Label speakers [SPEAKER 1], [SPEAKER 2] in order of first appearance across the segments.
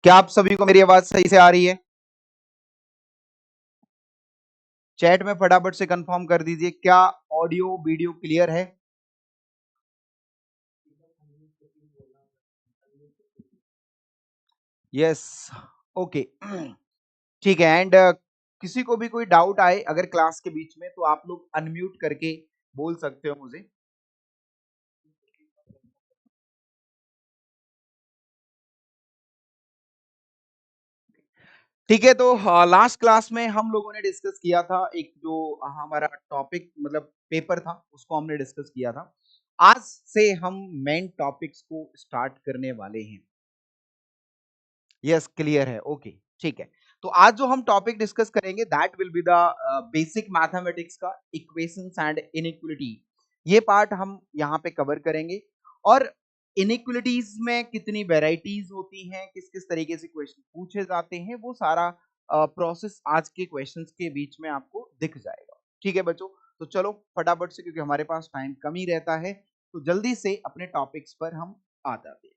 [SPEAKER 1] क्या आप सभी को मेरी आवाज सही से आ रही है? चैट में फटाफट से कंफर्म कर दीजिए, क्या ऑडियो वीडियो क्लियर है? Yes, okay. ठीक है। एंड किसी को भी कोई डाउट आए अगर क्लास के बीच में, तो आप लोग अनम्यूट करके बोल सकते हो मुझे। ठीक है, तो लास्ट क्लास में हम लोगों ने डिस्कस किया था एक जो हमारा टॉपिक मतलब पेपर था, उसको हमने डिस्कस किया था। आज से हम मेन टॉपिक्स को स्टार्ट करने वाले हैं। यस, क्लियर है, ओके। ठीक है, तो आज जो हम टॉपिक डिस्कस करेंगे that will be the basic mathematics का इक्वेशंस एंड इनइक्वालिटी। ये पार्ट हम यहाँ पे कवर करेंगे। और इनइक्वालिटीज में कितनी वेराइटीज होती हैं, किस किस तरीके से क्वेश्चन पूछे जाते हैं, वो सारा प्रोसेस आज के क्वेश्चंस के बीच में आपको दिख जाएगा। ठीक है बच्चों, तो चलो फटाफट से, क्योंकि हमारे पास टाइम कम ही रहता है, तो जल्दी से अपने टॉपिक्स पर हम आ जाते हैं।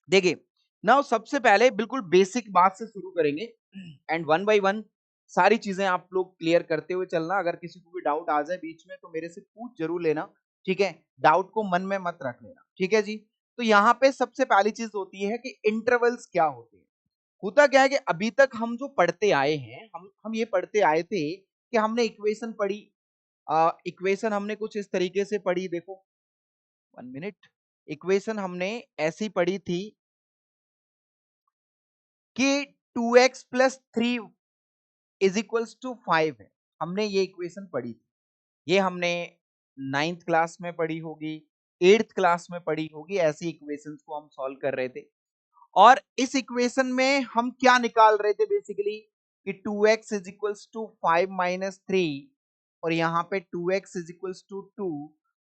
[SPEAKER 1] देखिए, नाउ सबसे पहले बिल्कुल बेसिक बात से शुरू करेंगे एंड वन बाय वन सारी चीजें आप लोग क्लियर करते हुए चलना। अगर किसी को भी डाउट आ जाए बीच में तो मेरे से पूछ जरूर लेना, ठीक है? डाउट को मन में मत रख लेना, ठीक है जी? तो यहाँ पे सबसे पहली चीज होती है कि इंटरवल्स क्या होते हैं। होता क्या है कि अभी तक हम जो पढ़ते आए हैं, हम ये पढ़ते आए थे कि हमने इक्वेशन पढ़ी। इक्वेशन हमने कुछ इस तरीके से पढ़ी, देखो 1 मिनट। इक्वेशन हमने ऐसी पढ़ी थी कि 2x+3 इज इक्वल्स टू 5 है। हमने ये इक्वेशन पढ़ी थी। ये हमने 9th क्लास में पढ़ी होगी, 8th क्लास में पढ़ी होगी। ऐसी इक्वेशंस को हम सॉल्व कर रहे थे। और इस इक्वेशन में हम क्या निकाल रहे थे बेसिकली कि 2x इज इक्वल्स टू 5-3, और यहाँ पे 2x इज इक्वल्स टू 2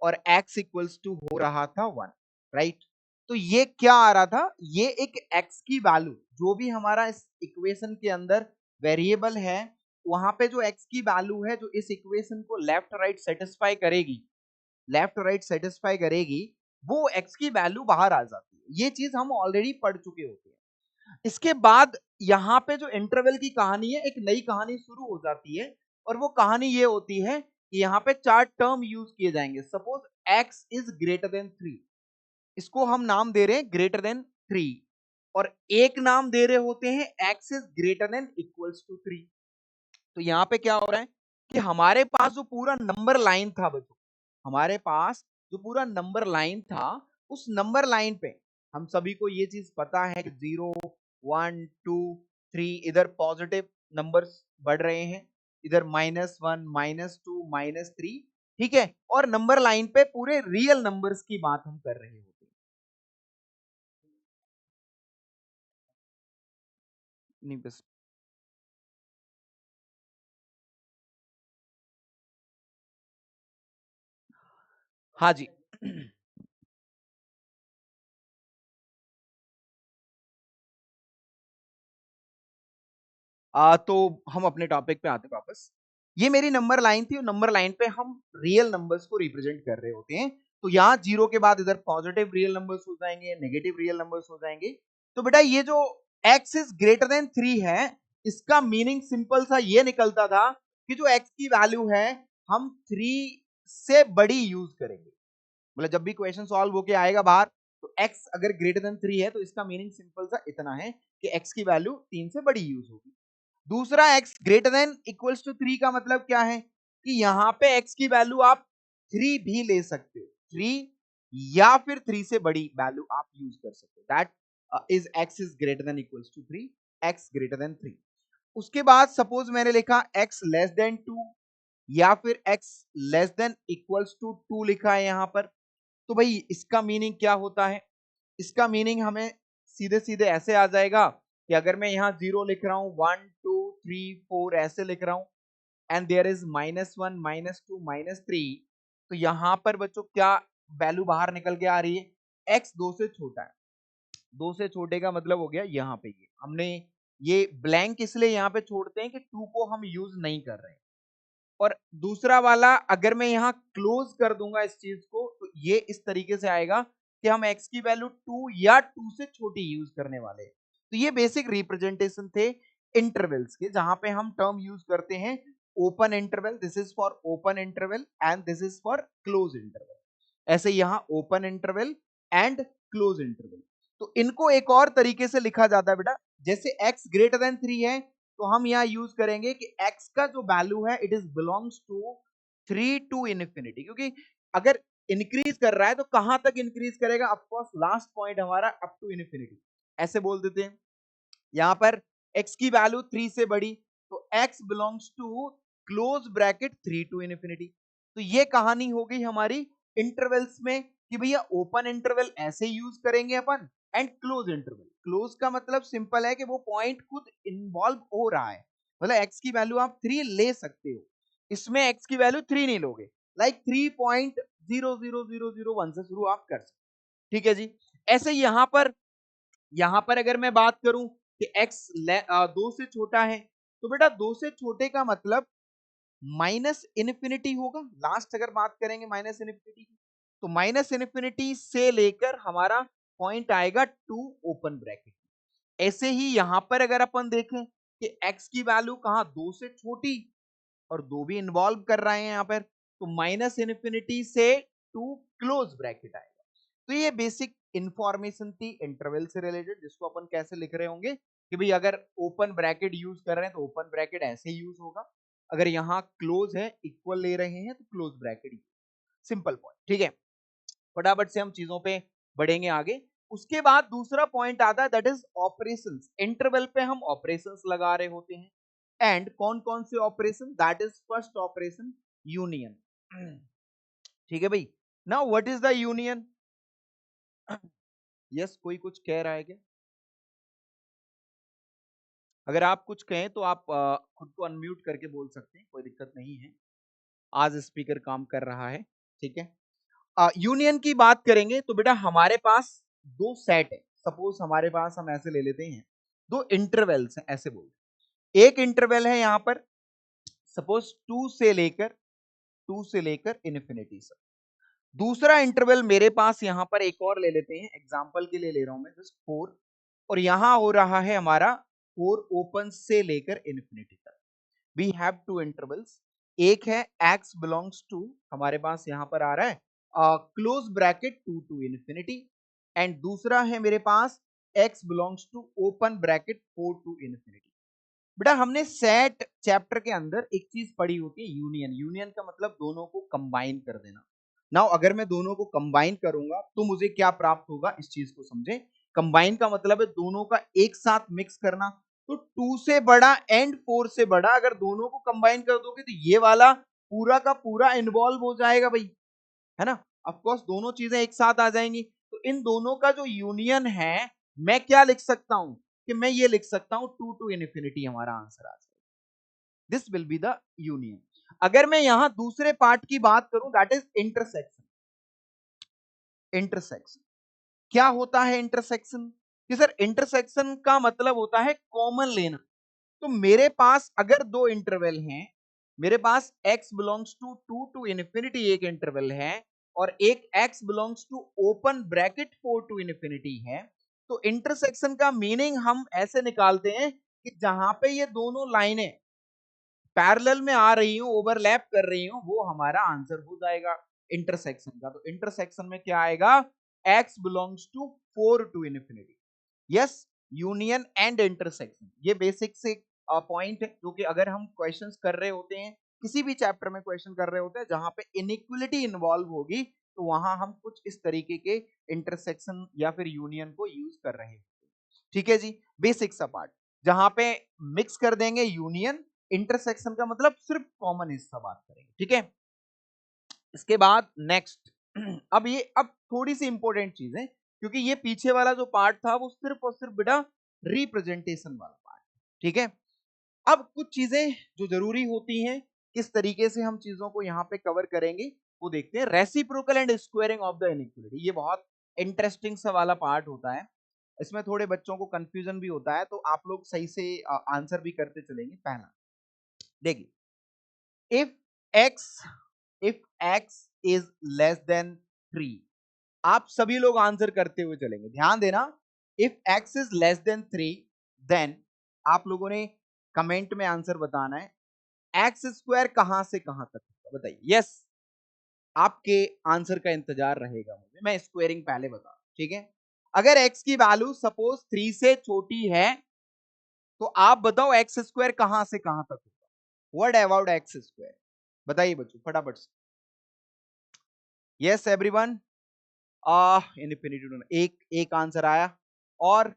[SPEAKER 1] और x इक्वल्स टू हो रहा था 1, राइट? तो ये क्या आ रहा था, ये एक x की वैल्यू, जो भी हमारा इस इक्वेशन के अंदर वेरिएबल है, वहां पे जो x की वैल्यू है जो इस इक्वेशन को लेफ्ट राइट सेटिस्फाई करेगी, लेफ्ट राइट सेटिस्फाई करेगी, वो x की वैल्यू बाहर आ जाती है। ये चीज हम ऑलरेडी पढ़ चुके होते हैं। इसके बाद यहाँ पे जो इंटरवल की कहानी है, एक नई कहानी शुरू हो जाती है। और वो कहानी ये होती है कि यहाँ पे 4 टर्म यूज किए जाएंगे। Suppose x is greater than 3, इसको हम नाम दे रहे हैं ग्रेटर देन 3। और एक नाम दे रहे होते हैं x is greater than equals to 3। तो यहाँ पे क्या हो रहा है कि हमारे पास जो पूरा नंबर लाइन था बच्चों, हमारे पास जो पूरा नंबर लाइन था, उस नंबर लाइन पे हम सभी को ये चीज पता है कि 0, 1, 2, 3 इधर पॉजिटिव नंबर्स बढ़ रहे हैं, इधर -1, -2, -3, ठीक है? और नंबर लाइन पे पूरे रियल नंबर्स की बात हम कर रहे होते हैं। नहीं बस, हाँ जी। तो हम अपने टॉपिक पे आते वापस। ये मेरी नंबर लाइन थी, और नंबर लाइन पे हम रियल नंबर्स को रिप्रेजेंट कर रहे होते हैं। तो यहाँ 0 के बाद इधर पॉजिटिव रियल नंबर्स हो जाएंगे, नेगेटिव रियल नंबर्स हो जाएंगे। तो बेटा ये जो x इज ग्रेटर देन 3 है, इसका मीनिंग सिंपल सा ये निकलता था कि जो x की वैल्यू है, हम 3 से बड़ी यूज करेंगे। मतलब जब भी क्वेश्चन सॉल्व होके आएगा बाहर, तो x अगर ग्रेटर देन 3 है, तो इसका मीनिंग सिंपल सा इतना है कि x की वैल्यू 3 से बड़ी यूज होगी। दूसरा, x greater than equals to 3 का मतलब क्या है कि यहां पे x की वैल्यू आप 3 भी ले सकते हो, 3 या फिर 3 से बड़ी वैल्यू आप यूज कर सकते हो। That is x is greater than equals to 3, x greater than 3। उसके बाद सपोज मैंने लिखा x लेस देन 2 या फिर x less than equals to 2 लिखा है यहां पर। तो भाई इसका मीनिंग क्या होता है? इसका मीनिंग हमें सीधे सीधे ऐसे आ जाएगा कि अगर मैं यहाँ 0 लिख रहा हूं, 1, 2, 3, 4 ऐसे लिख रहा हूं, एंड देयर इज -1, -2, -3, तो यहां पर बच्चों क्या वैल्यू बाहर निकल के आ रही है? x 2 से छोटा है। 2 से छोटे का मतलब हो गया यहाँ पे, ये हमने ये ब्लैंक इसलिए यहाँ पे छोड़ते हैं कि 2 को हम यूज नहीं कर रहे हैं। और दूसरा वाला अगर मैं यहाँ क्लोज कर दूंगा इस चीज को, तो ये इस तरीके से आएगा कि हम x की वैल्यू 2 या 2 से छोटी यूज करने वाले हैं। तो ये बेसिक रिप्रेजेंटेशन थे इंटरवल्स के, जहां पे हम टर्म यूज करते हैं open interval, this is for open interval and this is for close interval. ऐसे यहां open interval and close interval. तो इनको एक और तरीके से लिखा जाता है बेटा, जैसे x ग्रेटर देन 3 है तो हम यहां यूज करेंगे कि x का जो वैल्यू है it is belongs to 3 to infinity, क्योंकि अगर इंक्रीज कर रहा है तो कहां तक इंक्रीज करेगा, ऑफ कोर्स लास्ट पॉइंट हमारा अप टू इनफिनिटी, ऐसे बोल देते हैं। यहां पर x की वैल्यू 3 से बड़ी तो x belongs to close bracket 3 to infinity. तो ये कहानी हो गई हमारी इंटरवल्स में कि भैया ओपन इंटरवल ऐसे यूज करेंगे अपन एंड क्लोज इंटरवल। क्लोज का मतलब सिंपल है कि वो पॉइंट खुद इन्वॉल्व हो रहा है, मतलब x की वैल्यू आप 3 ले सकते हो, इसमें x की वैल्यू 3 नहीं लोगे, लाइक 3.00001 से शुरू आप कर सकते, ठीक है जी। ऐसे यहां पर अगर मैं बात करूं कि x 2 से छोटा है तो बेटा 2 से छोटे का मतलब माइनस इनफिनिटी होगा। लास्ट अगर बात करेंगे माइनस इनफिनिटी की तो माइनस इनफिनिटी से लेकर हमारा पॉइंट आएगा टू ओपन ब्रैकेट। ऐसे ही यहां पर अगर अपन देखें कि x की वैल्यू कहां 2 से छोटी और 2 भी इन्वॉल्व कर रहे हैं यहां पर, तो माइनस इनफिनिटी से टू क्लोज ब्रैकेट आएगा। तो ये बेसिक इंफॉर्मेशन थी इंटरवल से रिलेटेड, जिसको अपन कैसे लिख रहे होंगे कि भाई अगर ओपन ब्रैकेट यूज कर रहे हैं तो ओपन ब्रैकेट ऐसे यूज होगा, अगर यहां क्लोज है इक्वल ले रहे हैं तो क्लोज ब्रैकेट, सिंपल पॉइंट, ठीक है। फटाफट से हम चीजों पे बढ़ेंगे आगे। उसके बाद दूसरा पॉइंट आता है दैट इज ऑपरेशंस। इंटरवल पे हम ऑपरेशंस लगा रहे होते हैं एंड कौन कौन से operation, that is first operation union, ठीक है भाई। Now what is the union, yes कोई कुछ कह रहा है क्या? अगर आप कुछ कहें तो आप खुद को अनम्यूट करके बोल सकते हैं, कोई दिक्कत नहीं है, आज स्पीकर काम कर रहा है, ठीक है। यूनियन की बात करेंगे तो बेटा हमारे पास दो सेट है, सपोज हमारे पास हम ऐसे ले लेते हैं दो इंटरवल्स हैं, ऐसे बोल, एक इंटरवल है यहां पर सपोज 2 से लेकर इन्फिनिटी से, दूसरा इंटरवल मेरे पास यहां पर एक और ले लेते हैं, एग्जांपल के लिए ले रहा हूं मैं जस्ट 4, और यहां हो रहा है हमारा 4 ओपन से लेकर इन्फिनिटी तक। वी हैव टू इंटरवल्स, एक है x बिलोंग्स टू, हमारे पास यहां पर आ रहा है close bracket 2 to infinity, and दूसरा है मेरे पास x belongs to open bracket 4 to infinity. बेटा हमने सेट चैप्टर के अंदर एक चीज पढ़ी होती है यूनियन, यूनियन का मतलब दोनों को कंबाइन कर देना। नाउ अगर मैं दोनों को कंबाइन करूंगा तो मुझे क्या प्राप्त होगा, इस चीज को समझे। कंबाइन का मतलब है दोनों का एक साथ मिक्स करना, तो 2 से बड़ा एंड 4 से बड़ा अगर दोनों को कंबाइन कर दोगे तो ये वाला पूरा का पूरा इन्वॉल्व हो जाएगा भाई, है ना। ऑफ कोर्स दोनों चीजें एक साथ आ जाएंगी, तो इन दोनों का जो यूनियन है मैं क्या लिख सकता हूं कि मैं ये लिख सकता हूं 2 टू इन्फिनिटी हमारा आंसर आ जाएगा, this will be the union. अगर मैं यहां दूसरे पार्ट की बात करूं दैट इज इंटरसेक्शन। इंटरसेक्शन क्या होता है इंटरसेक्शन, कि सर इंटरसेक्शन का मतलब होता है कॉमन लेना। तो मेरे पास अगर दो इंटरवल हैं, मेरे पास x belongs to 2 to infinity एक इंटरवल है और एक x belongs to open bracket 4 to infinity है, तो इंटरसेक्शन का मीनिंग हम ऐसे निकालते हैं कि जहां पे ये दोनों लाइनें पैरेलल में आ रही हो, ओवरलैप कर रही हो, वो हमारा आंसर हो जाएगा इंटरसेक्शन का। तो इंटरसेक्शन में क्या आएगा, x belongs to 4 to infinity, yes union and intersection. ये बेसिक से पॉइंट है जो कि अगर हम क्वेश्चंस कर रहे होते हैं, किसी भी चैप्टर में क्वेश्चन कर रहे होते हैं जहां पे इनइक्वलिटी इन्वॉल्व होगी, तो वहां हम कुछ इस तरीके के इंटरसेक्शन या फिर यूनियन को यूज कर रहे हैं, ठीक है जी। बेसिक सा पार्ट जहां पे मिक्स कर देंगे यूनियन, इंटरसेक्शन का मतलब सिर्फ कॉमन हिस्सा बात करेंगे, ठीक है। इसके बाद नेक्स्ट अब थोड़ी सी इंपॉर्टेंट चीज है, क्योंकि ये पीछे वाला जो पार्ट था वो सिर्फ और सिर्फ बेटा रिप्रेजेंटेशन वाला पार्ट, ठीक है। अब कुछ चीजें जो जरूरी होती हैं, किस तरीके से हम चीजों को यहाँ पे कवर करेंगे वो देखते हैं। Reciprocal and squaring of the inequality, ये बहुत इंटरेस्टिंग सा वाला पार्ट होता है, इसमें थोड़े बच्चों को कंफ्यूजन भी होता है, तो आप लोग सही से आंसर भी करते चलेंगे। पहला देखिए, if x is less than 3, आप सभी लोग आंसर करते हुए चलेंगे, ध्यान देना। If x is less than 3 then आप लोगों ने कमेंट में आंसर बताना है एक्स स्क्वायर कहां से कहां तक होगा, बताइए। यस, आपके आंसर का इंतजार रहेगा मुझे, मैं स्क्वायरिंग पहले बता, ठीक है। अगर एक्स की वैल्यू सपोज 3 से छोटी है तो आप बताओ एक्स स्क्वायर कहां से कहां तक होगा, व्हाट अबाउट एक्स स्क्वायर, बताइए बच्चों फटाफट से। यस एवरीवन, इनफिनिटी टू, एक एक आंसर आया, और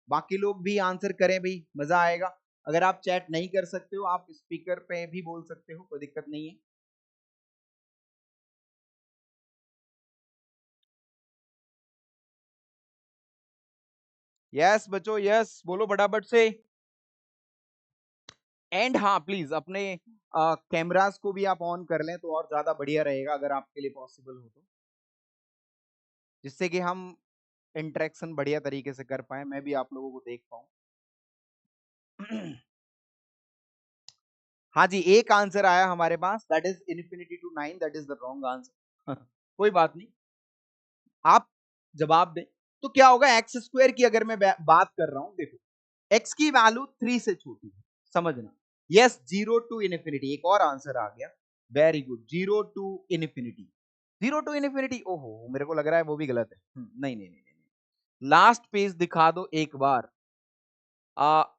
[SPEAKER 1] बाकी लोग भी आंसर करें भाई, मजा आएगा। अगर आप चैट नहीं कर सकते हो आप स्पीकर पे भी बोल सकते हो, कोई दिक्कत नहीं है। यस बच्चों, यस बोलो फटाफट से। एंड हाँ प्लीज अपने कैमरास को भी आप ऑन कर लें तो और ज्यादा बढ़िया रहेगा, अगर आपके लिए पॉसिबल हो तो, जिससे कि हम इंटरेक्शन बढ़िया तरीके से कर पाए, मैं भी आप लोगों को देख पाऊं। हाँ जी, एक आंसर आया हमारे पास, that is infinity to 9, that is the wrong answer. कोई बात नहीं, आप जवाब दें। तो क्या होगा, एक्स स्क्वायर की अगर मैं बात कर रहा हूं, देखो एक्स की वैल्यू 3 से छोटी है, समझना। यस, 0 टू इनफिनिटी, एक और आंसर आ गया, very good, 0 to infinity. 0 to infinity, ओहो मेरे को लग रहा है वो भी गलत है। नहीं नहीं नहीं नहीं, लास्ट पेज दिखा दो एक बार।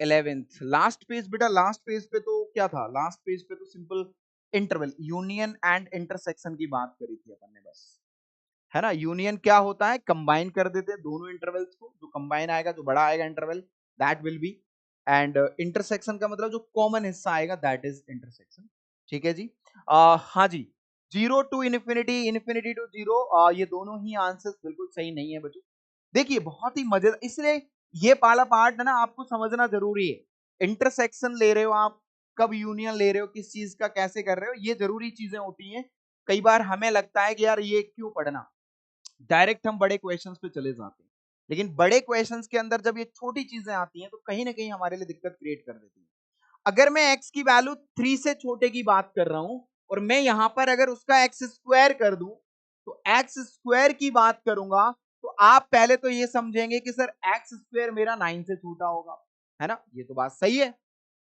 [SPEAKER 1] 11th लास्ट पेज बेटा, लास्ट पेज पे तो क्या था, लास्ट पेज पे तो simple interval, union and intersection की बात करी थी अपन ने बस, है ना। यूनियन क्या होता है, कंबाइन कर देते हैं दोनों इंटरवल्स को, जो कंबाइन आएगा, जो बड़ा आएगा interval, that will be, and intersection का मतलब जो कॉमन हिस्सा आएगा, दैट इज इंटरसेक्शन। ठीक है जी। हाँ जी, 0 टू इन्फिनिटी, इन्फिनिटी टू 0, ये दोनों ही आंसर्स बिल्कुल सही नहीं है बच्चों। देखिए बहुत ही मजेदार, इसलिए ये वाला पार्ट है ना आपको समझना जरूरी है। इंटरसेक्शन ले रहे हो आप, कब यूनियन ले रहे हो, किस चीज का कैसे कर रहे हो, ये जरूरी चीजें होती हैं। कई बार हमें लगता है कि यार ये क्यों पढ़ना, डायरेक्ट हम बड़े क्वेश्चंस पे चले जाते हैं, लेकिन बड़े क्वेश्चंस के अंदर जब ये छोटी चीजें आती हैं तो कहीं ना कहीं हमारे लिए दिक्कत क्रिएट कर देती है। अगर मैं x की वैल्यू 3 से छोटे की बात कर रहा हूं और मैं यहां पर अगर उसका एक्स स्क्वायर कर दूं, तो एक्स स्क्वायर की बात करूंगा, तो आप पहले तो ये समझेंगे कि सर एक्स स्क्वायर मेरा 9 से छोटा होगा, है ना, ये तो बात सही है,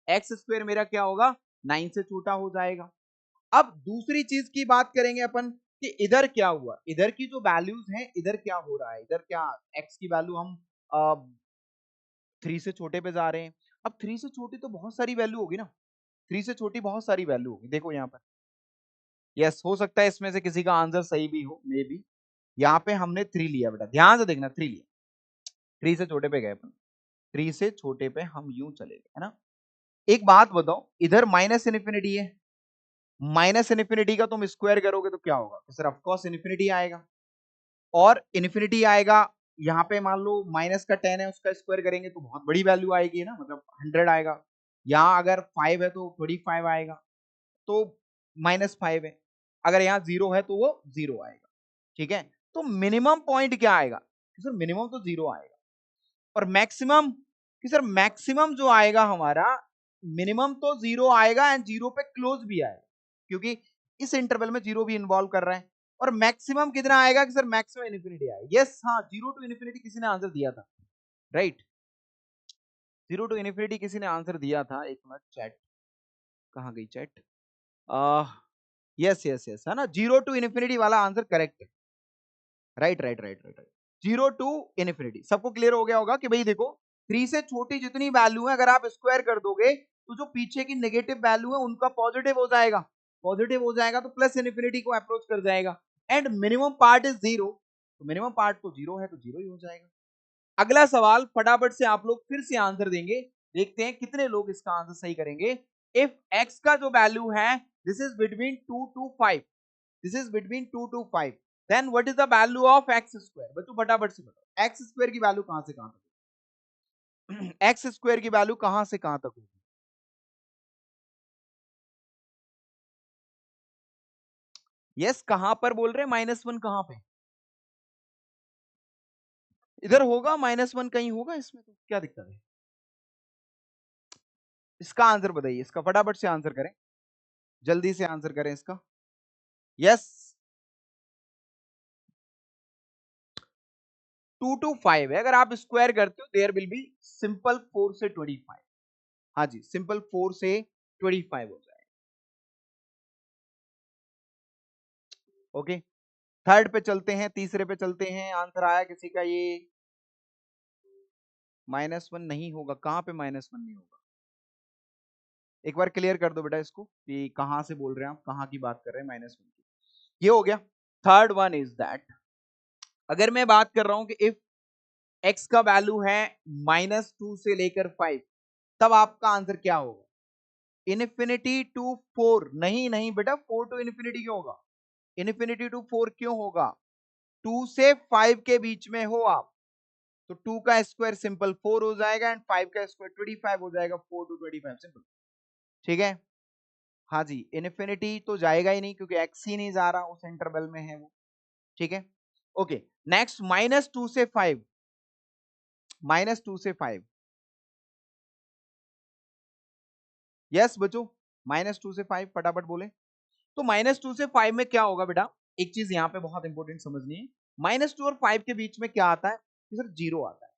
[SPEAKER 1] एक्स स्क्वायर मेरा क्या होगा, 9 से छोटा हो जाएगा। अब दूसरी चीज की बात करेंगे अपन कि इधर क्या हुआ, इधर की जो वैल्यूज हैं, इधर क्या हो रहा है, इधर क्या एक्स की वैल्यू हम 3 से छोटे पे जा रहे हैं। अब 3 से छोटी तो बहुत सारी वैल्यू होगी ना, 3 से छोटी बहुत सारी वैल्यू होगी, देखो यहाँ पर। यस, हो सकता है इसमें से किसी का आंसर सही भी हो, मे बी। यहाँ पे हमने 3 लिया बेटा, ध्यान से देखना, 3 लिया, 3 से छोटे पे गए अपन, 3 से छोटे पे हम यूं चले गए, है ना। एक बात बताओ, इधर माइनस इन्फिनिटी है, माइनस इन्फिनिटी का तुम स्क्वायर करोगे तो क्या होगा, तो सर ऑफकोर्स इन्फिनिटी आएगा, और इन्फिनिटी आएगा। यहाँ पे मान लो माइनस का 10 है, उसका स्क्वायर करेंगे तो बहुत बड़ी वैल्यू आएगी ना, मतलब 100 आएगा। यहाँ अगर 5 है तो 25 आएगा, तो -5 है। अगर यहाँ 0 है तो वो 0 आएगा, ठीक है। तो मिनिमम पॉइंट क्या आएगा कि सर मिनिमम तो 0 आएगा, और मैक्सिमम कि सर मैक्सिमम जो आएगा हमारा, मिनिमम तो 0 आएगा एंड 0 पे क्लोज भी आएगा, क्योंकि इस इंटरवल में 0 भी इन्वॉल्व कर रहा है। और मैक्सिमम कितना आएगा कि सर मैक्सिमम इन्फिनिटी आएगा। यस, हाँ, 0 टू इन्फिनिटी किसी ने आंसर दिया था, राइट, 0 टू इन्फिनिटी किसी ने आंसर दिया था, एक मिनट, चैट कहाँ गई चैट, यस यस यस, है ना, 0 टू इन्फिनिटी वाला आंसर करेक्ट है, right right right right right, 0 to infinity. सबको क्लियर हो गया होगा कि भाई देखो 3 से छोटी जितनी वैल्यू है अगर आप स्क्वायर कर दोगे तो जो पीछे की नेगेटिव वैल्यू है उनका पॉजिटिव हो जाएगा, पॉजिटिव हो जाएगा तो प्लस इन्फिनिटी को अप्रोच कर जाएगा, एंड मिनिमम पार्ट इज 0, तो मिनिमम पार्ट तो 0 है तो 0 ही हो जाएगा। अगला सवाल फटाफट से आप लोग फिर से आंसर देंगे, देखते हैं कितने लोग इसका आंसर सही करेंगे। इफ x का जो वैल्यू है, this is between 2 to 5, this is between 2 to 5, then what is the value of x square, बच्चों फटाफट से बताओ एक्स स्क्वायर की वैल्यू कहां से कहां तक, एक्स स्क्वायर की वैल्यू कहां से कहां तक होगी। यस, कहां पर बोल रहे हैं, -1 कहां पे, इधर होगा -1 कहीं होगा इसमें, तो क्या दिक्कत है, इसका आंसर बताइए, इसका फटाफट से आंसर करें, जल्दी से आंसर करें इसका। यस, 2 to 5 है, अगर आप स्क्वायर करते हो देयर विल बी सिंपल 4 से 25। हाँ जी, सिंपल 4 से 25 हो जाएगा। ओके, थर्ड पे चलते हैं, तीसरे पे चलते हैं। आंसर आया किसी का ये -1 नहीं होगा। कहां पे -1 नहीं होगा, एक बार क्लियर कर दो बेटा इसको कि कहां से बोल रहे हैं आप, कहां की बात कर रहे हैं -1 की। ये हो गया। थर्ड वन इज दैट, अगर मैं बात कर रहा हूं कि इफ x का वैल्यू है -2 से लेकर 5, तब आपका आंसर क्या होगा? इनफिनिटी टू 4, नहीं नहीं बेटा, 4 टू इन्फिनिटी क्यों होगा? इनफिनिटी टू 4 क्यों होगा? 2 से 5 के बीच में हो आप, तो 2 का स्क्वायर सिंपल 4 हो जाएगा एंड 5 का स्क्वायर 25 हो जाएगा। 4 टू 25 सिंपल, ठीक है। हाँ जी, इन्फिनिटी तो जाएगा ही नहीं क्योंकि x ही नहीं जा रहा, उस इंटरवल में है वो, ठीक है। ओके, नेक्स्ट -2 से 5, -2 से 5, यस बच्चों, -2 से 5 फटाफट बोले। तो -2 से 5 में क्या होगा बेटा, एक चीज यहां पे बहुत इंपॉर्टेंट समझनी है। -2 और 5 के बीच में क्या आता है? सर जीरो आता है।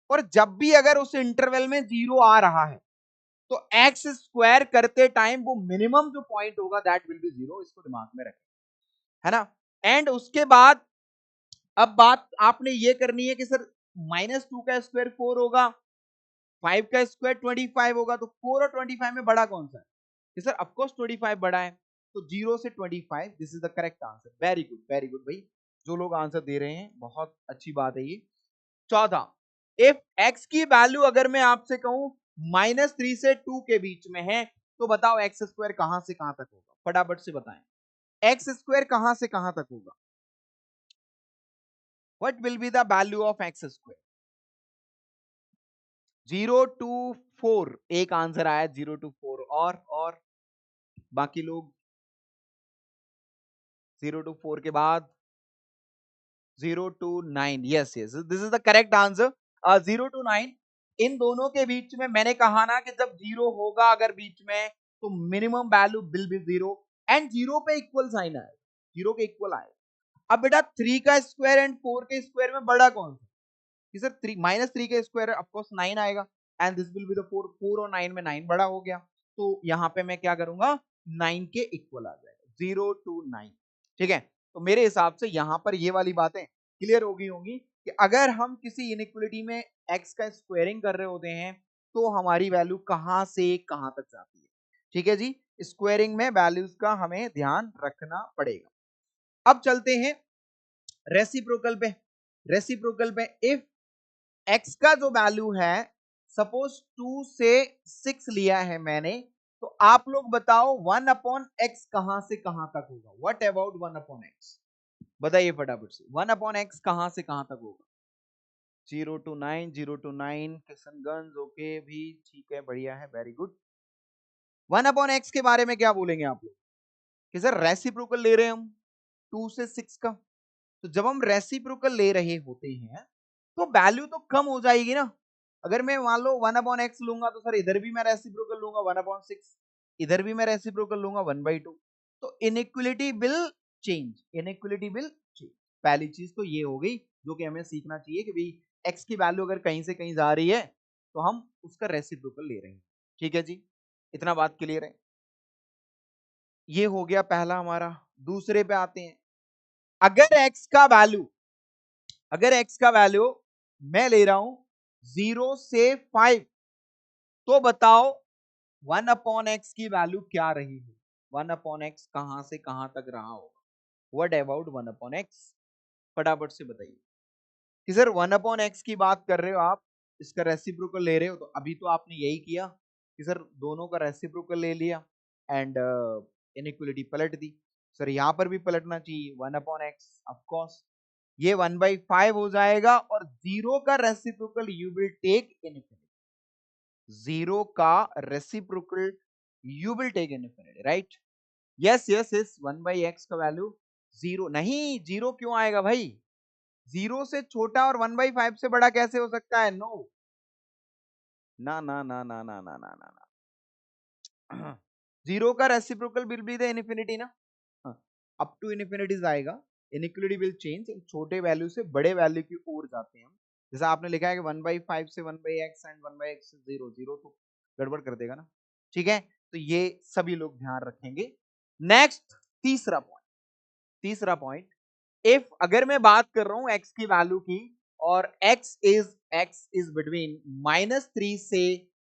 [SPEAKER 1] और जब भी अगर उस इंटरवल में जीरो आ रहा है तो एक्स स्क्वायर करते टाइम वो मिनिमम जो पॉइंट होगा दैट विल बी जीरो, इसको दिमाग में रखें, है ना। एंड उसके बाद अब बात आपने ये करनी है कि सर -2 का स्क्वायर 4 होगा, 5 का स्क्वायर 25 होगा, तो 4 और 25 में बड़ा कौन सा है? कि सर ऑफकोर्स 25 बड़ा है, तो 0 से 25, this is the correct answer. Very good भाई, जो लोग आंसर दे रहे हैं बहुत अच्छी बात है ये। चौथा, इफ x की वैल्यू अगर मैं आपसे कहूं -3 से 2 के बीच में है, तो बताओ एक्स स्क्वायर कहां से कहां तक होगा? फटाफट से बताएं, एक्स स्क्वायर कहां से कहां तक होगा? What will be the value of x square? 0 to 4, एक आंसर आया 0 टू 4, और बाकी लोग 0 टू 4 के बाद 0 to 9, yes yes, this is the correct answer. 0 to 9, इन दोनों के बीच में मैंने कहा ना कि जब जीरो होगा अगर बीच में, तो minimum value will be zero and zero पे इक्वल साइन आएगा, जीरो के इक्वल आएगा। अब बेटा 3 का स्क्वायर एंड 4 के स्क्वायर में बड़ा कौन सा? कि सर -3 का स्क्वायर ऑफ कोर्स 9 आएगा and this will be the 4, 4 और 9 में 9 बड़ा हो गया, तो यहां पे मैं क्या करूंगा, 9 के इक्वल आ जाएगा, 0 टू 9, ठीक है। तो मेरे हिसाब से यहां पर ये वाली बातें क्लियर हो गई होंगी कि अगर हम किसी इनइक्वालिटी में x का स्क्वायरिंग कर रहे होते हैं तो हमारी वैल्यू कहां से कहां तक जाती है, ठीक है जी। स्क्वायरिंग में वैल्यूज का हमें ध्यान रखना पड़ेगा। अब चलते हैं रेसिप्रोकल पे। रेसिप्रोकल पे इफ x का जो वैल्यू है, सपोज 2 से 6 लिया है मैंने, तो आप लोग बताओ 1 अपॉन एक्स कहां से कहां तक होगा? What about 1 upon x? बताइए फटाफट से, 1 अपॉन एक्स कहां से कहां तक होगा? 0 टू 9, 0 टू 9, किशनगंज, ओके भी ठीक है, बढ़िया है, वेरी गुड। 1 अपॉन एक्स के बारे में क्या बोलेंगे आप लोग? कि सर रेसिप्रोकल ले रहे हैं हम 2 से 6 का, तो जब हम रेसिप्रोकल ले रहे होते हैं तो वैल्यू तो कम हो जाएगी ना। अगर मैं मान लो 1 अपॉन एक्स लूंगा तो सर इधर भी मैं रेसिप्रोकल लूंगा 1 अपॉन 6, इधर भी मैं रेसिप्रोकल लूंगा 1/2, तो inequality will change, inequality will change. पहली चीज तो ये हो गई जो कि हमें सीखना चाहिए कि भाई एक्स की वैल्यू अगर कहीं से कहीं जा रही है तो हम उसका रेसिप्रोकल ले रहे हैं, ठीक है जी, इतना बात क्लियर है। ये हो गया पहला हमारा। दूसरे पे आते हैं, अगर एक्स का वैल्यू, अगर x का वैल्यू मैं ले रहा हूं 0 से 5, तो बताओ 1 अपॉन एक्स की वैल्यू क्या रही है? 1 अपॉन एक्स कहां से कहां तक रहा होगा? What about 1 upon x? फटाफट से बताइए कि सर 1 अपॉन एक्स की बात कर रहे हो आप, इसका रेसिप्रोकल ले रहे हो, तो अभी तो आपने यही किया कि सर दोनों का रेसिप्रोकल ले लिया एंड इनइक्वालिटी पलट दी। सर यहां पर भी पलटना चाहिए, 1 अपॉन एक्स ऑफ कोर्स ये 1/5 हो जाएगा और जीरो का reciprocal you will take infinity, zero का reciprocal you will take infinity, right? Yes yes yes, 1/x का वैल्यू जीरो नहीं, जीरो क्यों आएगा भाई? जीरो से छोटा और 1/5 से बड़ा कैसे हो सकता है? नो, ना ना ना ना ना ना ना ना ना, जीरो का reciprocal will be the infinity ना, अप टू इनफिनिटी आएगा। इनइक्वालिटी विल चेंज, छोटे वैल्यू से बड़े वैल्यू की ओर जाते हैं हम। जैसा आपने लिखा है कि 1/5 से 1/x एंड 1/x से 0 0 तो गड़बड़ कर देगा ना, ठीक है। तो ये सभी लोग ध्यान रखेंगे। नेक्स्ट तीसरा पॉइंट, इफ अगर मैं बात कर रहा हूं x की वैल्यू की और x इज बिटवीन -3 से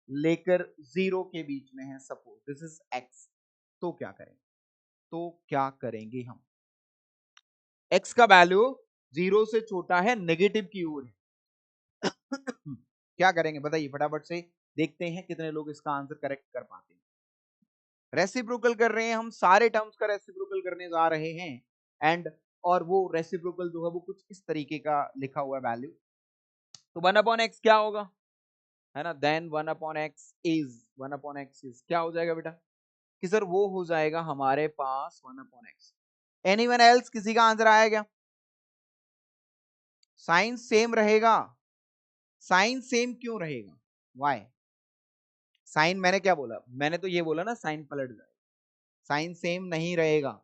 [SPEAKER 1] लेकर 0 के बीच में है, सपोज दिस इज x, तो क्या करेंगे हम? x का वैल्यू 0 से छोटा है, नेगेटिव की ओर है। क्या करेंगे बताइए फटाफट से, देखते हैं कितने लोग इसका आंसर करेक्ट कर पाते हैं। रेसिप्रोकल कर रहे हैं हम, सारे टर्म्स का रेसिप्रोकल करने जा रहे हैं एंड और वो रेसिप्रोकल जो है वो कुछ इस तरीके का लिखा हुआ वैल्यू, तो 1/x क्या होगा, है ना, देन 1/x इज क्या हो जाएगा बेटा कि सर वो हो जाएगा हमारे पास 1/x। एनीवन एल्स, किसी का आंसर आया क्या? साइन सेम रहेगा, साइन सेम क्यों रहेगा, वाई? साइन मैंने क्या बोला, मैंने तो ये बोला ना साइन पलट जाएगा, साइन सेम नहीं रहेगा।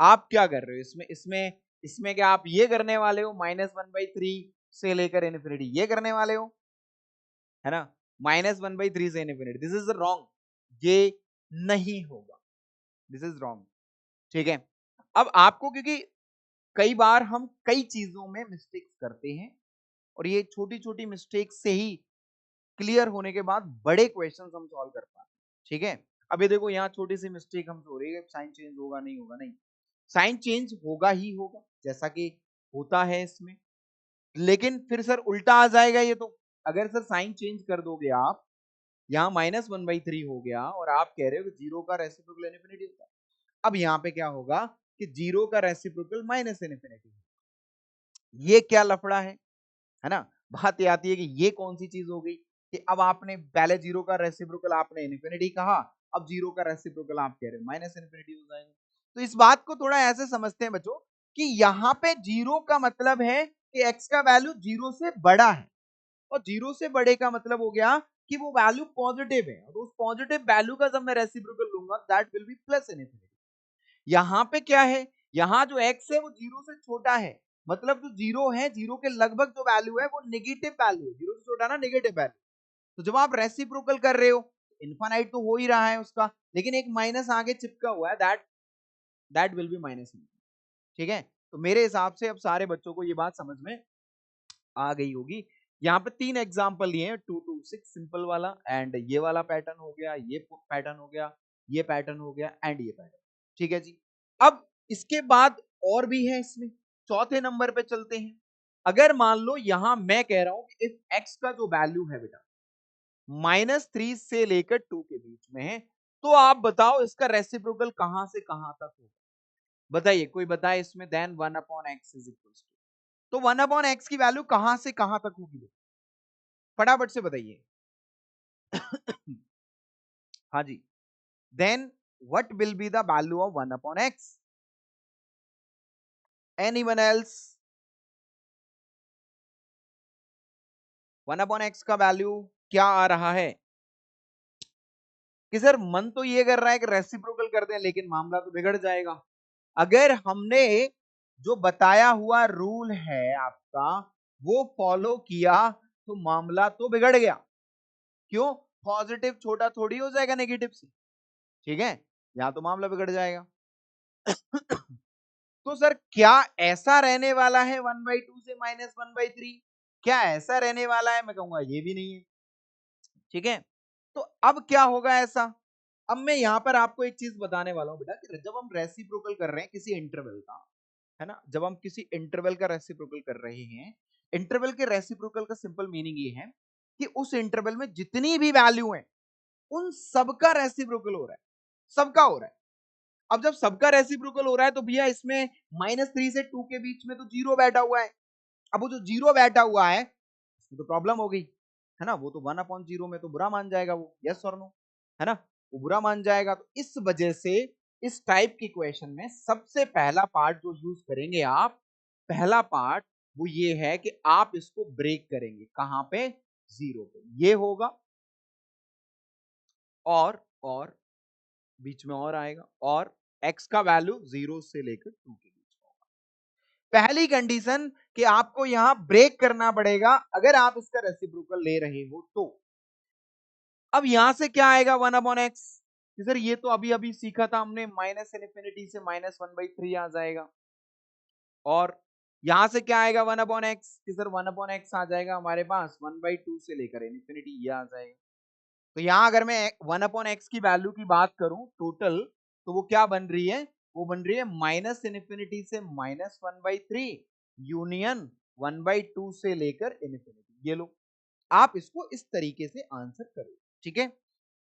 [SPEAKER 1] आप क्या कर रहे हो इसमें इसमें इसमें क्या आप ये करने वाले हो -1/3 से लेकर इन्फिनिटी, ये करने वाले हो, है ना, -1/3 से इन्फिनिटी, दिस इज रॉन्ग, ये नहीं होगा, दिस इज रॉन्ग, ठीक है। अब आपको, क्योंकि कई बार हम कई चीजों में मिस्टेक्स करते हैं और ये छोटी छोटी मिस्टेक से ही क्लियर होने के बाद बड़े क्वेश्चन हम सॉल्व कर पाते हैं, ठीक है। अब ये देखो यहाँ छोटी सी मिस्टेक हमसे हो रही है, साइन चेंज होगा नहीं होगा, नहीं, साइन चेंज होगा ही होगा जैसा कि होता है इसमें, लेकिन फिर सर उल्टा आ जाएगा ये तो, अगर सर साइन चेंज कर दोगे आप, यहाँ -1/3 हो गया और आप कह रहे हो कि 0 का रेसिप्रोकल इनफिनिटी होता है, अब यहाँ पे क्या होगा कि 0 का रेसिप्रोकल -इनफिनिटी, ये क्या लफड़ा है ना। बात ये आती है कि ये कौन सी चीज हो गई कि अब आपने पहले 0 का रेसिप्रोकल आपने इनफिनिटी कहा, अब 0 का रेसिप्रोकल आप कह रहे हो -इनफिनिटी हो जाएगा। तो इस बात को थोड़ा ऐसे समझते हैं बच्चों कि यहाँ पे 0 का मतलब है कि x का वैल्यू 0 से बड़ा है, और 0 से बड़े का मतलब हो गया कि वो वैल्यू पॉजिटिव है, और उस पॉजिटिव वैल्यू का जब मैं रेसिप्रोकल लूंगा that will be plus infinity. यहाँ पे क्या है, यहाँ जो x है वो 0 से छोटा है, मतलब जो 0 है, 0 के लगभग जो वैल्यू है वो नेगेटिव वैल्यू है, 0 से छोटा ना नेगेटिव वैल्यू। तो जब आप रेसिप्रोकल कर रहे हो इनफाइनाइट तो हो ही रहा है उसका, लेकिन एक माइनस आगे चिपका हुआ है, दैट विल बी माइनस, ठीक है। तो मेरे हिसाब से अब सारे बच्चों को ये बात समझ में आ गई होगी। यहाँ पे 3 एग्जांपल लिए हैं, 2 to 6 सिंपल वाला, एंड ये वाला पैटर्न हो गया, ये पैटर्न हो गया, ये पैटर्न हो गया, एंड ये पैटर्न, ठीक है जी। अब इसके बाद और भी है इसमें, चौथे नंबर पे चलते हैं। अगर मान लो यहां मैं कह रहा हूं कि इफ x का जो वैल्यू है बेटा -3 से लेकर 2 के बीच में है, तो आप बताओ इसका रेसिप्रोकल कहां से कहां तक होगा, बताइए कोई बताए इसमें, then 1/x is equal to, तो 1/x की वैल्यू कहां से कहां तक होगी, फटाफट से बताइए। हाँ जी, then what will be the value of 1/x, anyone else? 1/x का वैल्यू क्या आ रहा है कि सर मन तो ये कर रहा है कि रेसिप्रोकल कर दें, लेकिन मामला तो बिगड़ जाएगा। अगर हमने जो बताया हुआ रूल है आपका वो फॉलो किया तो मामला तो बिगड़ गया, क्यों? पॉजिटिव छोटा थोड़ी हो जाएगा नेगेटिव से, ठीक है, यहां तो मामला बिगड़ जाएगा। तो सर क्या ऐसा रहने वाला है 1/2 से -1/3, क्या ऐसा रहने वाला है? मैं कहूंगा ये भी नहीं है, ठीक है। तो अब क्या होगा ऐसा, अब मैं यहां पर आपको एक चीज बताने वाला हूं बेटा कि जब हम रेसिप्रोकल कर रहे हैं किसी इंटरवल का, है ना, जब हम किसी इंटरवल का रेसिप्रोकल कर रहे हैं, इंटरवल के रेसिप्रोकल का सिंपल मीनिंग ये है कि उस इंटरवल में जितनी भी वैल्यू है उन सबका रेसिप्रोकल हो रहा है, सबका हो रहा है। अब जब सबका रेसिप्रोकल हो रहा है तो भैया इसमें -3 से 2 के बीच में तो 0 बैठा हुआ है, अब वो जो 0 बैठा हुआ है तो प्रॉब्लम हो गई, है ना, वो तो 1/0 में तो बुरा मान जाएगा वो, यस और नो, है ना, वो बुरा मान जाएगा। तो इस वजह से इस टाइप की क्वेश्चन में सबसे पहला पार्ट जो यूज करेंगे आप, पहला पार्ट वो ये है कि आप इसको ब्रेक करेंगे कहां पे, 0 पे, ये होगा, और बीच में और आएगा, और x का वैल्यू 0 से लेकर 2 के बीच, पहली कंडीशन कि आपको यहां ब्रेक करना पड़ेगा अगर आप इसका रेसिप्रोकल ले रहे हो तो। अब यहां से क्या आएगा 1/x, सर ये तो अभी अभी सीखा था हमने, माइनस इनफिनिटी से -1/3 आ जाएगा। और यहां से क्या आएगा 1/x, सर 1/x आ जाएगा हमारे पास 1/2 से लेकर इनफिनिटी ये आ जाएगा। तो यहां अगर मैं 1/x की वैल्यू की बात करूं टोटल, तो वो क्या बन रही है, वो बन रही है माइनस इनफिनिटी से -1/3 यूनियन 1/2 से लेकर इनफिनिटी। ये लो, आप इसको इस तरीके से आंसर करो, ठीक है।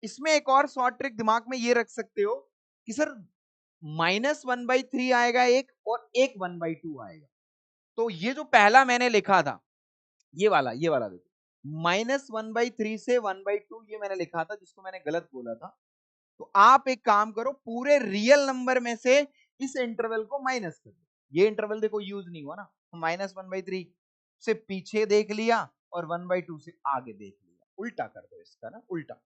[SPEAKER 1] इसमें एक और शॉर्ट ट्रिक दिमाग में ये रख सकते हो कि सर -1/3 आएगा एक, और एक 1/2 आएगा। तो ये जो पहला मैंने लिखा था, ये वाला देखो, -1/3 से 1/2 ये मैंने लिखा था, जिसको मैंने गलत बोला था। तो आप एक काम करो, पूरे रियल नंबर में से इस इंटरवल को माइनस कर दो। ये इंटरवल देखो यूज नहीं हुआ ना, तो -1/3 से पीछे देख लिया और 1/2 से आगे देख लिया, उल्टा कर दो इसका ना, उल्टा।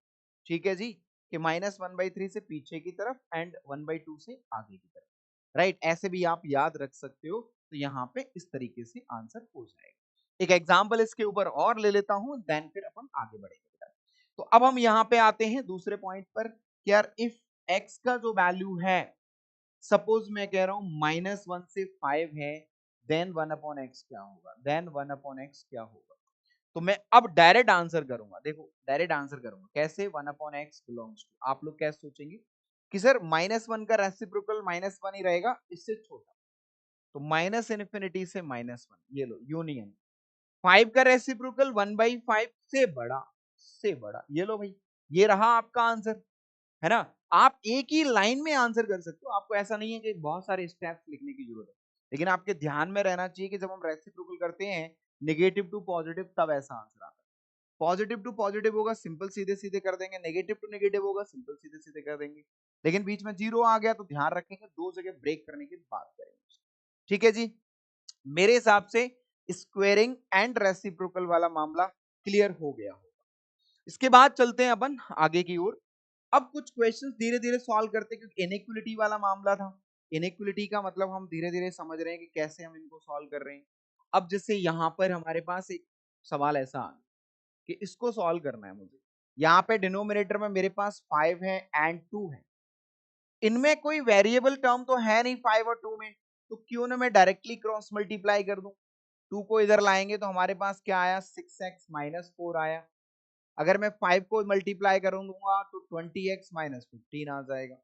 [SPEAKER 1] ठीक है जी, कि -1/3 से पीछे की तरफ एंड 1/2 से आगे की तरफ, राइट। ऐसे भी आप याद रख सकते हो। तो यहाँ पे इस तरीके से आंसर हो जाएगा। एक एग्जाम्पल इसके ऊपर और ले लेता हूं, देन फिर अपन आगे बढ़ेंगे। तो अब हम यहाँ पे आते हैं दूसरे पॉइंट पर कि यार इफ x का जो वैल्यू है, सपोज मैं कह रहा हूं -1 से 5 है, देन 1/x क्या होगा, देन 1/x क्या होगा। तो मैं अब डायरेक्ट आंसर करूंगा, देखो डायरेक्ट आंसर करूंगा कैसे, 1/x बिलोंग्स टू, आप लोग क्या सोचेंगे कि सर -1 का रेसिप्रोकल -1 ही रहेगा, इससे छोटा। तो माइनस इनफिनिटी से -1, ये लो यूनियन 5 का रेसिप्रोकल 1/5 से बड़ा, से बड़ा, ये लो भाई, ये रहा आपका आंसर, है ना। आप एक ही लाइन में आंसर कर सकते हो, आपको ऐसा नहीं है कि बहुत सारे स्टेप्स लिखने की जरूरत है। लेकिन आपके ध्यान में रहना चाहिए कि जब हम रेसिप्रोकल करते हैं नेगेटिव टू पॉजिटिव, तब ऐसा आंसर आता है। पॉजिटिव टू पॉजिटिव होगा, सिंपल सीधे सीधे कर देंगे, नेगेटिव टू नेगेटिव होगा, सिंपल सीधे सीधे कर देंगे। लेकिन बीच में जीरो आ गया तो ध्यान रखेंगे, दो जगह ब्रेक करने की बात करेंगे। ठीक है जी, मेरे हिसाब से स्क्वेयरिंग एंड रेसिप्रोकल वाला मामला क्लियर हो गया होगा। इसके बाद चलते हैं अपन आगे की ओर। अब कुछ क्वेश्चंस धीरे धीरे सॉल्व करते हैं, क्योंकि इनइक्वालिटी वाला मामला था। इनइक्वालिटी का मतलब हम धीरे धीरे समझ रहे हैं कि कैसे हम इनको सॉल्व कर रहे हैं। अब जैसे यहां पर हमारे पास एक सवाल ऐसा आ कि इसको सॉल्व करना है मुझे। यहाँ पे डिनोमिनेटर में मेरे पास 5 है एंड 2 है, इनमें कोई वेरिएबल टर्म तो है नहीं 5 और 2 में, तो क्यों ना मैं डायरेक्टली क्रॉस मल्टीप्लाई कर दूं। 2 को इधर लाएंगे तो हमारे पास क्या आया, 6x-4 आया। अगर मैं 5 को मल्टीप्लाई करूंगा तो 20x-15 आ जाएगा।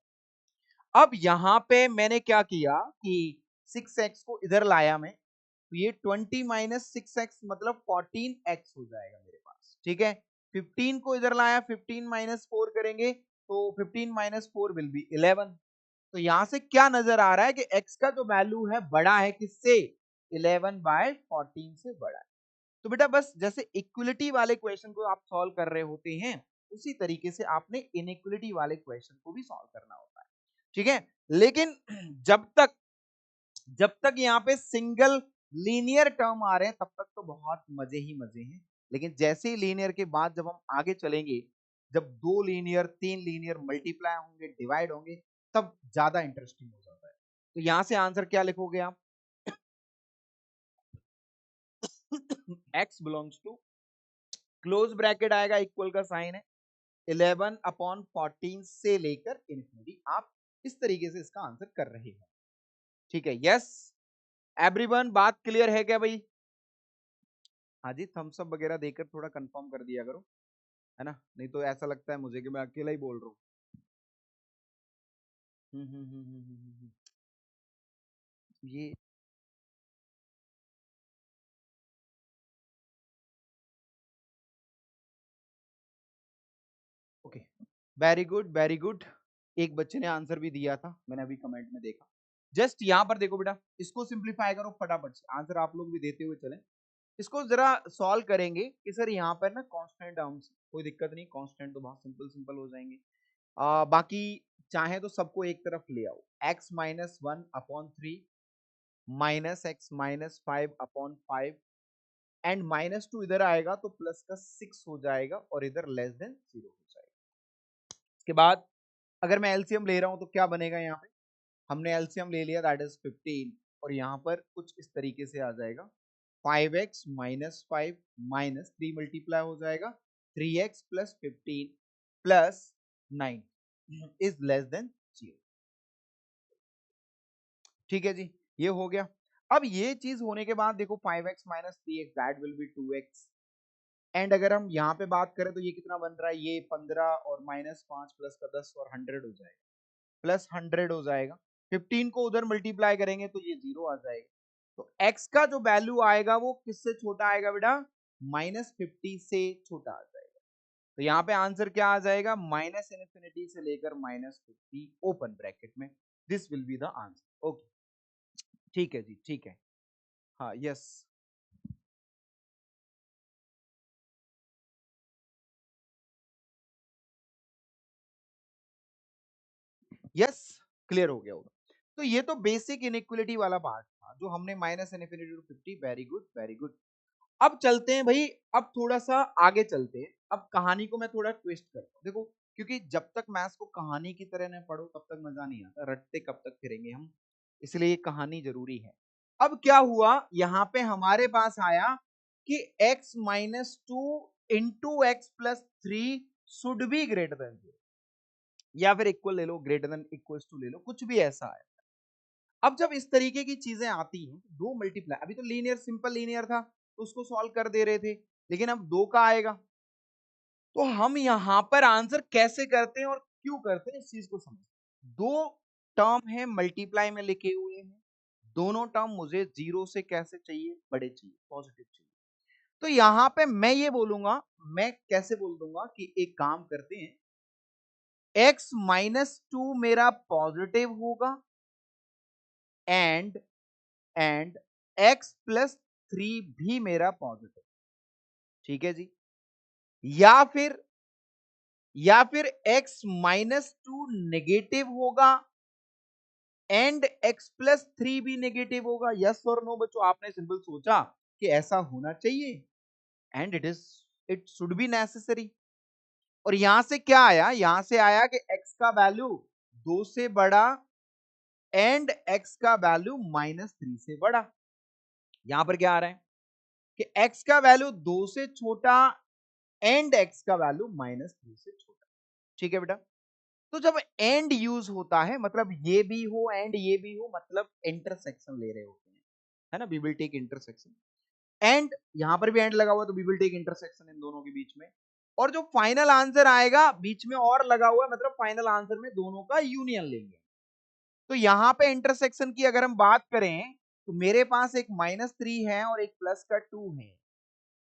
[SPEAKER 1] अब यहां पे मैंने क्या किया कि 6x को इधर लाया मैं, तो ये 20 - 6x मतलब 14x हो जाएगा मेरे पास, ठीक है। 15 को इधर लाया, 15 - 4 करेंगे तो 15 - 4 विल बी 11। तो यहां से क्या नजर आ रहा है कि x का जो वैल्यू है बड़ा है किससे, 11/14 से बड़ा है। तो बेटा बस जैसे इक्वलिटी वाले क्वेश्चन को आप सॉल्व कर रहे होते हैं, उसी तरीके से आपने इनइक्वलिटी वाले क्वेश्चन को भी सॉल्व करना होता है, ठीक है। लेकिन जब तक यहाँ पे सिंगल लीनियर टर्म आ रहे हैं तब तक तो बहुत मजे ही मजे हैं। लेकिन जैसे ही लीनियर के बाद जब हम आगे चलेंगे, जब 2 लीनियर 3 लीनियर मल्टीप्लाई होंगे, डिवाइड होंगे, तब ज्यादा इंटरेस्टिंग हो जाता है। तो यहां से आंसर क्या लिखोगे आप x belongs to, close bracket आएगा, इक्वल का साइन है, 11/14 से लेकर इन्फिनिटी। आप इस तरीके से इसका आंसर कर रहे हैं, ठीक है। यस एवरीवन, बात क्लियर है क्या भाई? हाँ जी, थम्स अप वगैरह देकर थोड़ा कंफर्म कर दिया करो, है ना, नहीं तो ऐसा लगता है मुझे कि मैं अकेला ही बोल रहा हूँ। ये okay, very good very good. एक बच्चे ने आंसर भी दिया था, मैंने अभी कमेंट में देखा। जस्ट यहाँ पर देखो बेटा, इसको सिंप्लीफाई करो फटाफट से, आंसर आप लोग भी देते हुए चलें। इसको जरा सॉल्व करेंगे कि सर यहाँ पर ना कांस्टेंट टर्म्स, कोई दिक्कत नहीं, कांस्टेंट तो बहुत सिंपल सिंपल हो जाएंगे। बाकी चाहे तो सबको एक तरफ ले आओ, x-1/3 -x-5/5 एंड -2 इधर आएगा तो प्लस का 6 हो जाएगा और इधर लेस देन 0 हो जाएगा। इसके बाद अगर मैं एलसीएम ले रहा हूं तो क्या बनेगा, यहाँ पे हमने एलसीएम ले लिया, दैट इज 15 और यहाँ पर कुछ इस तरीके से आ जाएगा 5x माइनस 5 माइनस 3 मल्टीप्लाई हो जाएगा 3x plus 15 plus 9 is less then 0। ठीक है जी, ये हो गया। अब ये चीज होने के बाद देखो 5x minus 3x that will be 2x। And अगर हम यहाँ पे बात करें तो ये कितना बन रहा है, ये 15 और माइनस 5 प्लस का 10 और 100 हो जाएगा, प्लस 100 हो जाएगा। 15 को उधर मल्टीप्लाई करेंगे तो ये 0 आ जाएगा। तो x का जो वैल्यू आएगा वो किससे छोटा आएगा बेटा, -50 से छोटा आ जाएगा। तो यहाँ पे आंसर क्या आ जाएगा, -इनफिनिटी से लेकर -50 ओपन ब्रैकेट में। This will be the answer. Okay, ठीक है जी, ठीक है। हाँ, यस यस, क्लियर हो गया होगा। तो ये तो बेसिक इनइक्वालिटी वाला पार्ट था जो हमने -इनफिनिटी to 50। Very good, very good. अब चलते हैं भाई, अब थोड़ा सा आगे चलते हैं। अब कहानी को मैं थोड़ा ट्विस्ट करता हूँ, देखो क्योंकि जब तक मैथ्स को कहानी की तरह न पढ़ो तब तक मजा नहीं आता, रटते कब तक फिरेंगे हम, इसलिए ये कहानी जरूरी है। अब क्या हुआ, यहाँ पे हमारे पास आया कि x minus two into x plus three should be greater than 0, या फिर इक्वल ले लो, ग्रेटर देन इक्वल्स टू ले लो, कुछ भी ऐसा है। अब जब इस तरीके की चीजें आती हैं, दो मल्टीप्लाई, अभी तो लीनियर, सिंपल लीनियर था तो उसको सॉल्व कर दे रहे थे, लेकिन अब दो का आएगा तो हम यहां पर आंसर कैसे करते हैं और क्यों करते हैं, इस चीज को समझ। दो टर्म है मल्टीप्लाई में लिखे हुए हैं, दोनों टर्म मुझे जीरो से कैसे चाहिए, बड़े चाहिए, पॉजिटिव चाहिए। तो यहां पे मैं ये बोलूंगा, मैं कैसे बोल दूंगा कि एक काम करते हैं, x माइनस टू मेरा पॉजिटिव होगा एंड x प्लस थ्री भी मेरा पॉजिटिव। ठीक है जी, या फिर x माइनस टू नेगेटिव होगा एंड x प्लस थ्री भी नेगेटिव होगा। यस और नो बच्चों, आपने सिंपल सोचा कि ऐसा होना चाहिए and it should be necessary. और यहां से क्या आया, यहां से आया कि x का वैल्यू 2 से बड़ा एंड x का वैल्यू -3 से बड़ा। यहां पर क्या आ रहा है कि x का वैल्यू 2 से छोटा एंड x का वैल्यू -3 से छोटा। ठीक है बेटा, तो जब एंड यूज होता है मतलब ये भी हो एंड ये भी हो, मतलब इंटरसेक्शन ले रहे होते हैं, है ना, we will take intersection. And यहां पर भी एंड लगा हुआ तो वी विल टेक इंटरसेक्शन इन दोनों के बीच में। और जो फाइनल आंसर आएगा बीच में और लगा हुआ है, मतलब फाइनल आंसर में दोनों का यूनियन लेंगे। तो यहां पे इंटरसेक्शन की अगर हम बात करें तो मेरे पास एक -3 है और एक प्लस का 2 है,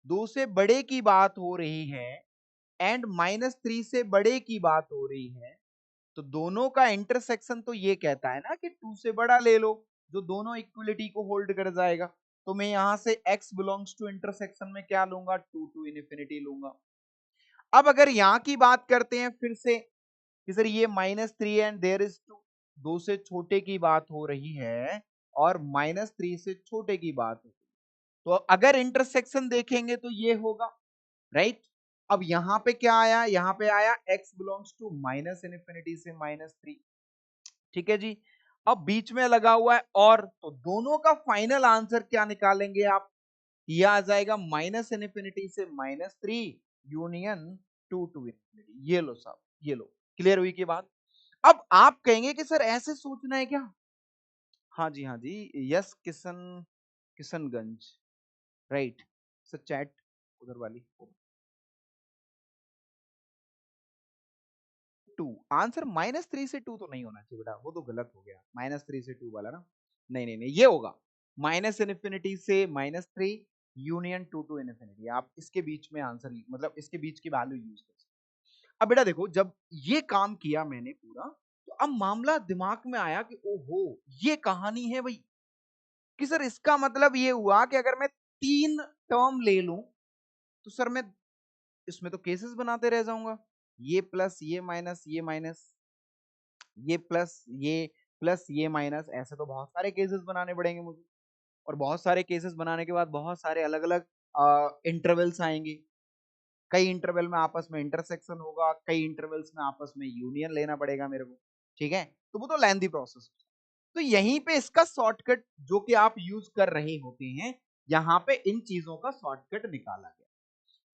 [SPEAKER 1] दो से बड़े की बात हो रही है एंड -3 से बड़े की बात हो रही है। तो दोनों का इंटरसेक्शन तो ये कहता है ना कि 2 से बड़ा ले लो, जो दोनों इक्वलिटी को होल्ड कर जाएगा। तो मैं यहां से x बिलोंग्स टू इंटरसेक्शन में क्या लूंगा, 2 टू इनफिनिटी लूंगा। अब अगर यहां की बात करते हैं फिर से कि सर ये -3 एंड देयर इज 2, दो से छोटे की बात हो रही है और -3 से छोटे की बात हो रही है, तो अगर इंटरसेक्शन देखेंगे तो ये होगा, राइट। अब यहां पे क्या आया, यहां पे आया x belongs to minus infinity से -3। ठीक है जी, अब बीच में लगा हुआ है और, तो दोनों का फाइनल आंसर क्या निकालेंगे आप, ये आ जाएगा माइनस इनफिनिटी से -3 यूनियन 2 टू इनफिनिटी। ये लो साहब, ये लो, क्लियर हुई की बात। अब आप कहेंगे कि सर ऐसे सोचना है क्या, हाँ जी, हाँ जी, yes Kishan, Kishanganj, right. Sir chat उधर वाली, 2 आंसर -3 से 2 तो नहीं होना चाहिए बेटा, वो तो गलत हो गया, -3 से 2 वाला ना, नहीं नहीं नहीं, ये होगा माइनस इनफिनिटी से -3 यूनियन 2 टू इनफिनिटी। आप इसके बीच में आंसर, मतलब इसके बीच की वैल्यू यूज कर सकते। अब बेटा देखो, जब ये काम किया मैंने पूरा, तो अब मामला दिमाग में आया कि ओहो, ये कहानी है भाई, कि सर इसका मतलब ये हुआ कि अगर मैं 3 टर्म ले लूं तो सर मैं इसमें तो केसेस बनाते रह जाऊंगा, ये प्लस ये माइनस ये माइनस, ये प्लस ये माइनस, ऐसे तो बहुत सारे केसेस बनाने पड़ेंगे मुझे। और बहुत सारे केसेस बनाने के बाद बहुत सारे अलग अलग इंटरवल्स आएंगे, कई इंटरवल में आपस में इंटरसेक्शन होगा, कई इंटरवल्स में आपस में यूनियन लेना पड़ेगा मेरे को। ठीक है, तो वो तो लेंथी प्रोसेस। तो यहीं पे इसका शॉर्टकट जो कि आप यूज कर रहे होते हैं, यहां पे इन चीजों का शॉर्टकट निकाला गया।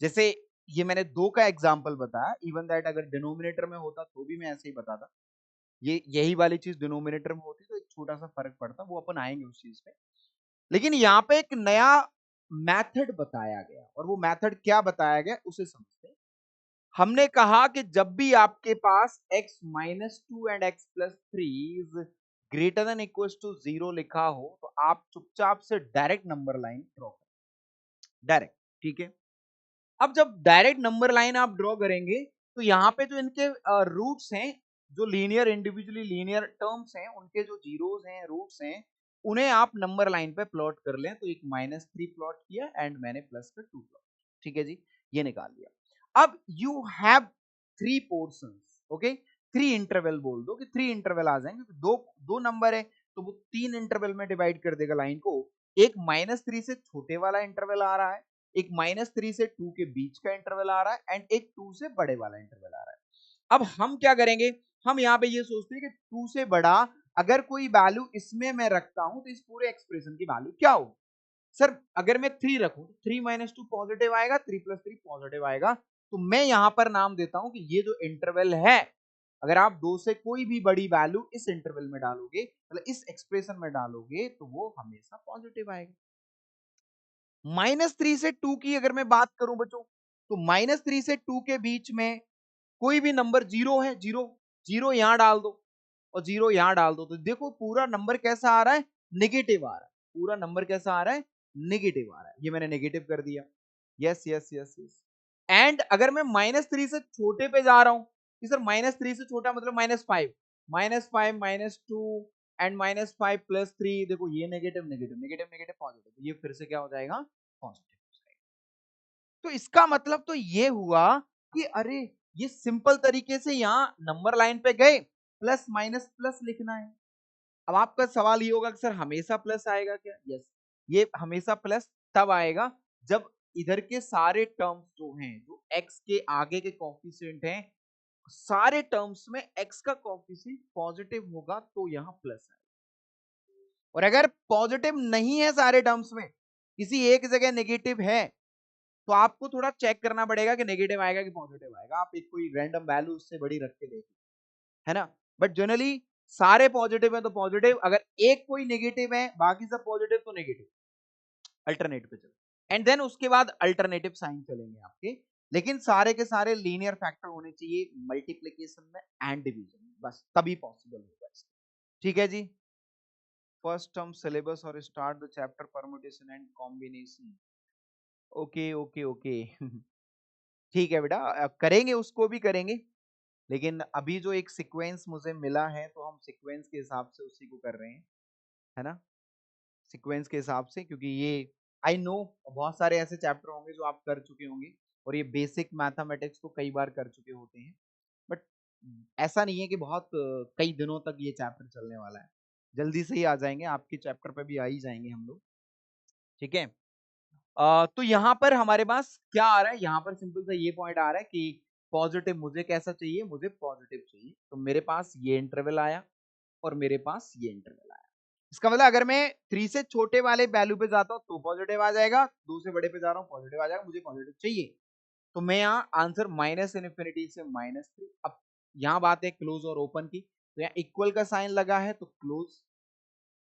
[SPEAKER 1] जैसे ये मैंने 2 का एग्जांपल बताया, इवन दैट अगर डिनोमिनेटर में होता तो भी मैं ऐसे ही बताता। ये यही वाली चीज डिनोमिनेटर में होती तो एक छोटा सा फर्क पड़ता, वो अपन आएंगे उस चीज पे। लेकिन यहाँ पे एक नया मेथड बताया गया, और वो मेथड क्या बताया गया उसे समझते हैं। हमने कहा कि जब भी आपके पास x minus two and x plus three is greater than equal to 0 लिखा हो, तो आप चुपचाप से डायरेक्ट नंबर लाइन ड्रॉ करें, डायरेक्ट। ठीक है, अब जब डायरेक्ट नंबर लाइन आप ड्रॉ करेंगे, तो यहाँ पे जो इनके रूट्स हैं, जो लीनियर इंडिविजुअली लीनियर टर्म्स हैं, उनके जो जीरोस हैं, रूट्स हैं, उन्हें आप नंबर लाइन पे प्लॉट कर लें। तो एक -3 प्लॉट किया एंड मैंने प्लस का 2 प्लॉट। ठीक है जी, ये निकाल लिया। अब you have 3 portions, okay, 3 interval बोल दो कि 3 इंटरवल आ जाएंगे, तो दो नंबर है तो वो 3 इंटरवल में डिवाइड कर देगा लाइन को। एक -3 से छोटे वाला इंटरवल आ रहा है, एक -3 से 2 के बीच का इंटरवल आ रहा है, एंड एक 2 से बड़े वाला इंटरवल आ रहा है। अब हम क्या करेंगे, हम यहाँ पे ये सोचते हैं कि 2 से बड़ा अगर कोई वैल्यू इसमें मैं रखता हूं तो इस पूरे एक्सप्रेशन की वैल्यू क्या हो। सर अगर मैं 3 रखूं तो 3 - 2 पॉजिटिव आएगा, 3 + 3 पॉजिटिव आएगा। तो मैं यहां पर नाम देता हूं कि ये जो इंटरवल है, अगर आप 2 से कोई भी बड़ी वैल्यू इस इंटरवल में डालोगे, मतलब इस एक्सप्रेशन में डालोगे, तो वो हमेशा पॉजिटिव आएगा। -3 से 2 की अगर मैं बात करूं बच्चों, तो -3 से 2 के बीच में कोई भी नंबर 0 है, 0 0 यहां डाल दो और 0 यहां डाल दो, तो देखो पूरा नंबर कैसा आ रहा है, नेगेटिव आ रहा है। पूरा नंबर कैसा आ रहा है, नेगेटिव आ रहा है। ये मैंने नेगेटिव कर दिया। Yes yes yes yes. And अगर मैं -3 से छोटे पे जा रहा हूं कि सर -3 से छोटा मतलब -5, -5 -2 एंड -5 + 3, देखो ये negative negative negative negative positive, ये फिर से क्या हो जाएगा, पॉजिटिव हो जाएगा। तो इसका मतलब तो ये हुआ कि अरे ये सिंपल तरीके से यहां नंबर लाइन पे गए, प्लस माइनस प्लस लिखना है। अब आपका सवाल ये होगा कि सर हमेशा प्लस आएगा क्या? यस, ये हमेशा प्लस तब आएगा जब इधर के सारे टर्म्स जो हैं, जो x के आगे के कोफिशिएंट हैं, सारे टर्म्स में x का कोफिशिएंट पॉजिटिव होगा तो यहां प्लस आएगा। और अगर पॉजिटिव नहीं है सारे टर्म्स में, किसी एक जगह नेगेटिव है, तो आपको थोड़ा चेक करना पड़ेगा कि नेगेटिव आएगा कि पॉजिटिव आएगा। आप एक कोई रैंडम वैल्यू उससे बड़ी रख के देखिए, है ना। बट जनरली सारे पॉजिटिव है तो पॉजिटिव, अगर एक कोई नेगेटिव है बाकी सब पॉजिटिव तो नेगेटिव, अल्टरनेट पे चलो। एंड देन उसके बाद अल्टरनेटिव साइन चलेंगे आपके। लेकिन सारे के सारे लीनियर फैक्टर होने चाहिए मल्टीप्लीकेशन में एंड डिवीजन में, बस तभी पॉसिबल होगा। ठीक है जी, फर्स्ट टर्म सिलेबस और start the chapter permutation and combination. Okay okay okay ठीक है बेटा, करेंगे, उसको भी करेंगे। लेकिन अभी जो एक सीक्वेंस मुझे मिला है, तो हम सीक्वेंस के हिसाब से उसी को कर रहे हैं, है ना। सीक्वेंस के हिसाब से, क्योंकि ये आई नो बहुत सारे ऐसे चैप्टर होंगे जो आप कर चुके होंगे, और ये बेसिक मैथमेटिक्स को कई बार कर चुके होते हैं। बट ऐसा नहीं है कि बहुत कई दिनों तक ये चैप्टर चलने वाला है, जल्दी से ही आ जाएंगे, आपके चैप्टर पे भी आ ही जाएंगे हम लोग। ठीक है, तो यहाँ पर हमारे पास क्या आ रहा है, यहाँ पर सिंपल सा ये पॉइंट आ रहा है कि पॉजिटिव मुझे कैसा चाहिए, मुझे पॉजिटिव चाहिए। तो मेरे पास ये इंटरवल आया और मेरे पास ये इंटरवल आया। इसका मतलब अगर मैं 3 से छोटे वाले वैल्यू पे जाता हूं तो पॉजिटिव आ जाएगा, 2 से बड़े पे जा रहा हूं पॉजिटिव आ जाएगा, मुझे पॉजिटिव चाहिए। तो मैं यहाँ आंसर -∞ से -3। अब यहाँ बात है क्लोज और ओपन की, तो यहाँ इक्वल का साइन लगा है तो क्लोज,